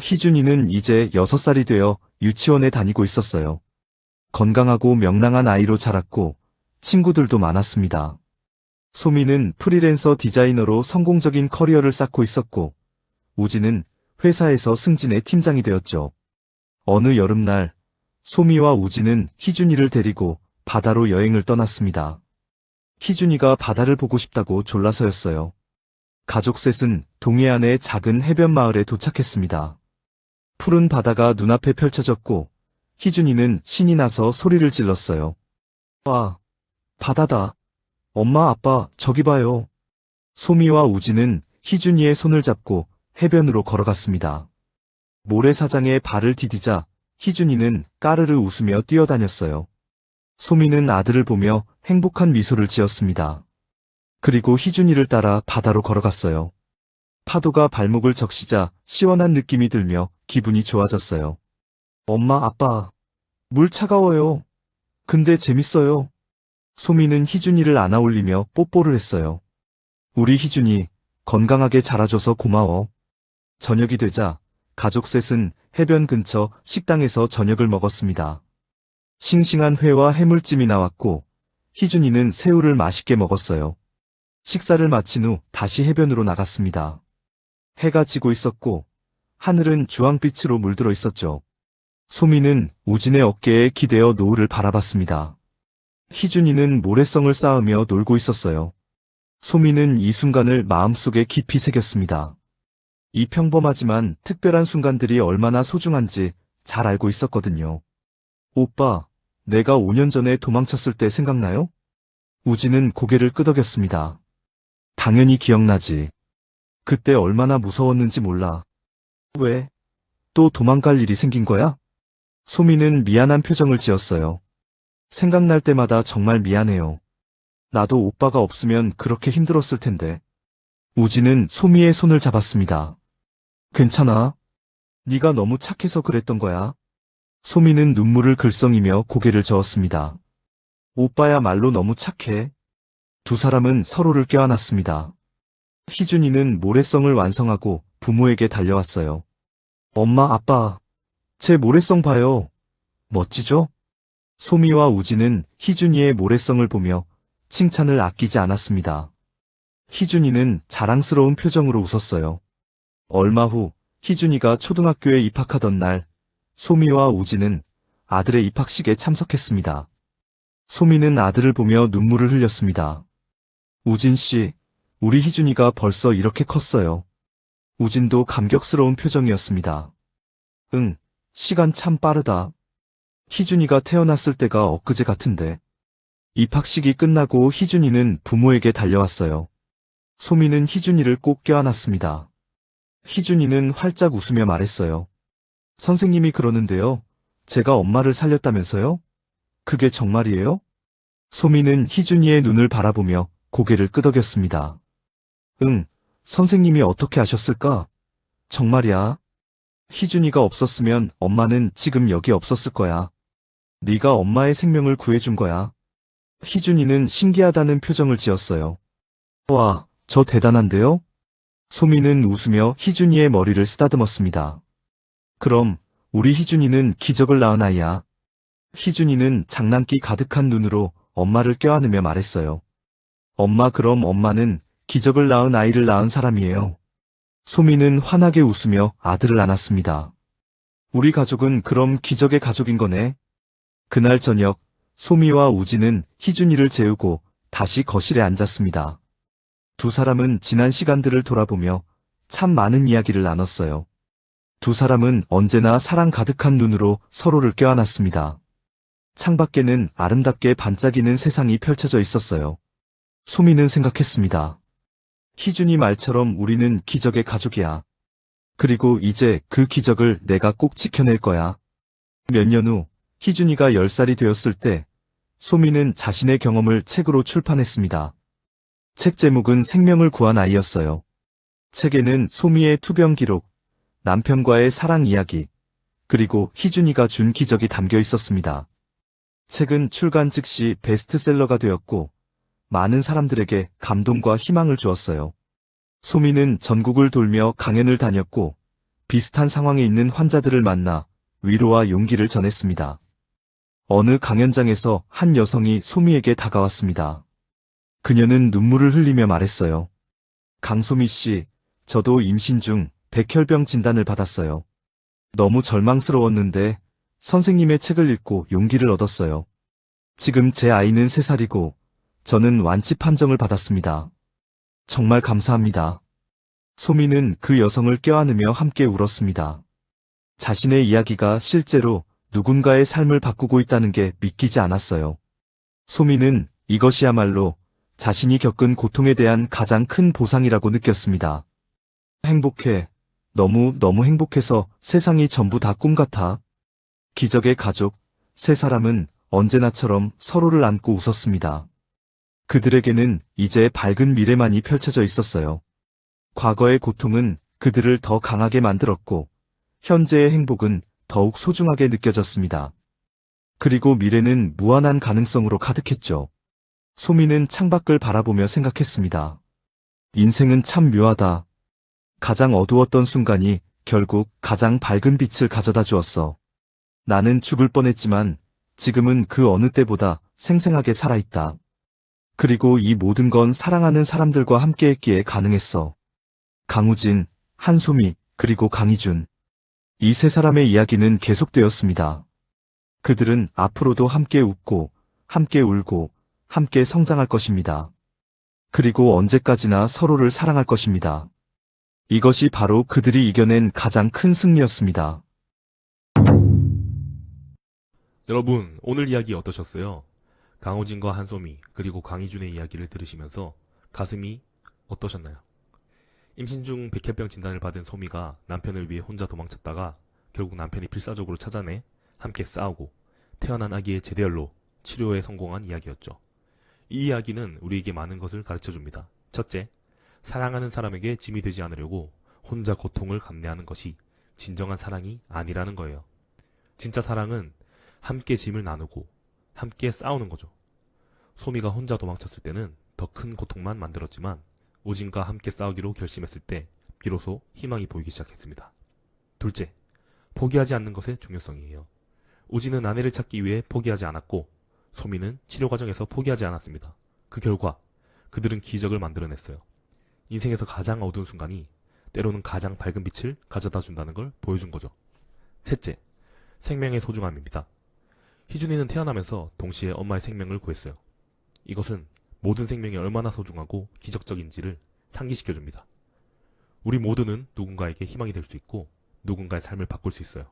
희준이는 이제 6살이 되어 유치원에 다니고 있었어요. 건강하고 명랑한 아이로 자랐고 친구들도 많았습니다. 소미는 프리랜서 디자이너로 성공적인 커리어를 쌓고 있었고 우진은 회사에서 승진해 팀장이 되었죠. 어느 여름날 소미와 우진은 희준이를 데리고 바다로 여행을 떠났습니다. 희준이가 바다를 보고 싶다고 졸라서였어요. 가족 셋은 동해안의 작은 해변 마을에 도착했습니다. 푸른 바다가 눈앞에 펼쳐졌고 희준이는 신이 나서 소리를 질렀어요. 와, 바다다. 엄마, 아빠, 저기 봐요. 소미와 우진은 희준이의 손을 잡고 해변으로 걸어갔습니다. 모래사장에 발을 디디자 희준이는 까르르 웃으며 뛰어다녔어요. 소미는 아들을 보며 행복한 미소를 지었습니다. 그리고 희준이를 따라 바다로 걸어갔어요. 파도가 발목을 적시자 시원한 느낌이 들며 기분이 좋아졌어요. 엄마, 아빠, 물 차가워요. 근데 재밌어요. 소미는 희준이를 안아올리며 뽀뽀를 했어요. 우리 희준이 건강하게 자라줘서 고마워. 저녁이 되자 가족 셋은 해변 근처 식당에서 저녁을 먹었습니다. 싱싱한 회와 해물찜이 나왔고 희준이는 새우를 맛있게 먹었어요. 식사를 마친 후 다시 해변으로 나갔습니다. 해가 지고 있었고 하늘은 주황빛으로 물들어 있었죠. 소미는 우진의 어깨에 기대어 노을을 바라봤습니다. 희준이는 모래성을 쌓으며 놀고 있었어요. 소미는 이 순간을 마음속에 깊이 새겼습니다. 이 평범하지만 특별한 순간들이 얼마나 소중한지 잘 알고 있었거든요. 오빠, 내가 5년 전에 도망쳤을 때 생각나요? 우진은 고개를 끄덕였습니다. 당연히 기억나지. 그때 얼마나 무서웠는지 몰라. 왜? 또 도망갈 일이 생긴 거야? 소미는 미안한 표정을 지었어요. 생각날 때마다 정말 미안해요. 나도 오빠가 없으면 그렇게 힘들었을 텐데. 우진은 소미의 손을 잡았습니다. 괜찮아. 네가 너무 착해서 그랬던 거야. 소미는 눈물을 글썽이며 고개를 저었습니다. 오빠야말로 너무 착해. 두 사람은 서로를 껴안았습니다. 희준이는 모래성을 완성하고 부모에게 달려왔어요. 엄마, 아빠, 제 모래성 봐요. 멋지죠? 소미와 우진은 희준이의 모래성을 보며 칭찬을 아끼지 않았습니다. 희준이는 자랑스러운 표정으로 웃었어요. 얼마 후 희준이가 초등학교에 입학하던 날 소미와 우진은 아들의 입학식에 참석했습니다. 소미는 아들을 보며 눈물을 흘렸습니다. 우진 씨, 우리 희준이가 벌써 이렇게 컸어요. 우진도 감격스러운 표정이었습니다. 응, 시간 참 빠르다. 희준이가 태어났을 때가 엊그제 같은데. 입학식이 끝나고 희준이는 부모에게 달려왔어요. 소미는 희준이를 꼭 껴안았습니다. 희준이는 활짝 웃으며 말했어요. 선생님이 그러는데요. 제가 엄마를 살렸다면서요? 그게 정말이에요? 소미는 희준이의 눈을 바라보며 고개를 끄덕였습니다. 응, 선생님이 어떻게 아셨을까? 정말이야. 희준이가 없었으면 엄마는 지금 여기 없었을 거야. 네가 엄마의 생명을 구해준 거야. 희준이는 신기하다는 표정을 지었어요. 와, 저 대단한데요? 소미는 웃으며 희준이의 머리를 쓰다듬었습니다. 그럼, 우리 희준이는 기적을 낳은 아이야. 희준이는 장난기 가득한 눈으로 엄마를 껴안으며 말했어요. 엄마, 그럼 엄마는 기적을 낳은 아이를 낳은 사람이에요. 소미는 환하게 웃으며 아들을 안았습니다. 우리 가족은 그럼 기적의 가족인 거네. 그날 저녁, 소미와 우지는 희준이를 재우고 다시 거실에 앉았습니다. 두 사람은 지난 시간들을 돌아보며 참 많은 이야기를 나눴어요. 두 사람은 언제나 사랑 가득한 눈으로 서로를 껴안았습니다. 창밖에는 아름답게 반짝이는 세상이 펼쳐져 있었어요. 소미는 생각했습니다. 희준이 말처럼 우리는 기적의 가족이야. 그리고 이제 그 기적을 내가 꼭 지켜낼 거야. 몇 년 후, 희준이가 10살이 되었을 때, 소미는 자신의 경험을 책으로 출판했습니다. 책 제목은 생명을 구한 아이였어요. 책에는 소미의 투병 기록, 남편과의 사랑 이야기, 그리고 희준이가 준 기적이 담겨 있었습니다. 책은 출간 즉시 베스트셀러가 되었고, 많은 사람들에게 감동과 희망을 주었어요. 소미는 전국을 돌며 강연을 다녔고, 비슷한 상황에 있는 환자들을 만나 위로와 용기를 전했습니다. 어느 강연장에서 한 여성이 소미에게 다가왔습니다. 그녀는 눈물을 흘리며 말했어요. 강소미 씨, 저도 임신 중 백혈병 진단을 받았어요. 너무 절망스러웠는데 선생님의 책을 읽고 용기를 얻었어요. 지금 제 아이는 3살이고 저는 완치 판정을 받았습니다. 정말 감사합니다. 소미는 그 여성을 껴안으며 함께 울었습니다. 자신의 이야기가 실제로 누군가의 삶을 바꾸고 있다는 게 믿기지 않았어요. 소미는 이것이야말로 자신이 겪은 고통에 대한 가장 큰 보상이라고 느꼈습니다. 행복해. 너무 행복해서 세상이 전부 다 꿈 같아. 기적의 가족, 3사람은 언제나처럼 서로를 안고 웃었습니다. 그들에게는 이제 밝은 미래만이 펼쳐져 있었어요. 과거의 고통은 그들을 더 강하게 만들었고, 현재의 행복은 더욱 소중하게 느껴졌습니다. 그리고 미래는 무한한 가능성으로 가득했죠. 소미는 창밖을 바라보며 생각했습니다. 인생은 참 묘하다. 가장 어두웠던 순간이 결국 가장 밝은 빛을 가져다 주었어. 나는 죽을 뻔했지만 지금은 그 어느 때보다 생생하게 살아있다. 그리고 이 모든 건 사랑하는 사람들과 함께했기에 가능했어. 강우진, 한소미, 그리고 강희준. 이 3사람의 이야기는 계속되었습니다. 그들은 앞으로도 함께 웃고, 함께 울고, 함께 성장할 것입니다. 그리고 언제까지나 서로를 사랑할 것입니다. 이것이 바로 그들이 이겨낸 가장 큰 승리였습니다. 여러분, 오늘 이야기 어떠셨어요? 강호진과 한소미, 그리고 강희준의 이야기를 들으시면서 가슴이 어떠셨나요? 임신 중 백혈병 진단을 받은 소미가 남편을 위해 혼자 도망쳤다가 결국 남편이 필사적으로 찾아내 함께 싸우고 태어난 아기의 제대열로 치료에 성공한 이야기였죠. 이 이야기는 우리에게 많은 것을 가르쳐줍니다. 첫째, 사랑하는 사람에게 짐이 되지 않으려고 혼자 고통을 감내하는 것이 진정한 사랑이 아니라는 거예요. 진짜 사랑은 함께 짐을 나누고 함께 싸우는 거죠. 소미가 혼자 도망쳤을 때는 더 큰 고통만 만들었지만 우진과 함께 싸우기로 결심했을 때 비로소 희망이 보이기 시작했습니다. 둘째, 포기하지 않는 것의 중요성이에요. 우진은 아내를 찾기 위해 포기하지 않았고 소미는 치료 과정에서 포기하지 않았습니다. 그 결과 그들은 기적을 만들어냈어요. 인생에서 가장 어두운 순간이 때로는 가장 밝은 빛을 가져다 준다는 걸 보여준 거죠. 셋째, 생명의 소중함입니다. 희준이는 태어나면서 동시에 엄마의 생명을 구했어요. 이것은 모든 생명이 얼마나 소중하고 기적적인지를 상기시켜줍니다. 우리 모두는 누군가에게 희망이 될 수 있고 누군가의 삶을 바꿀 수 있어요.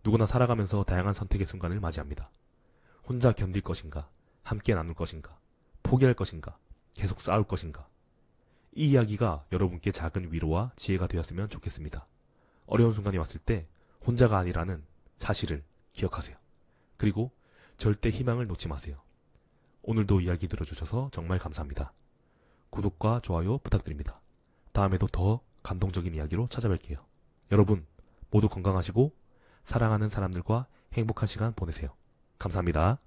누구나 살아가면서 다양한 선택의 순간을 맞이합니다. 혼자 견딜 것인가, 함께 나눌 것인가, 포기할 것인가, 계속 싸울 것인가. 이 이야기가 여러분께 작은 위로와 지혜가 되었으면 좋겠습니다. 어려운 순간이 왔을 때 혼자가 아니라는 사실을 기억하세요. 그리고 절대 희망을 놓지 마세요. 오늘도 이야기 들어주셔서 정말 감사합니다. 구독과 좋아요 부탁드립니다. 다음에도 더 감동적인 이야기로 찾아뵐게요. 여러분 모두 건강하시고 사랑하는 사람들과 행복한 시간 보내세요. 감사합니다.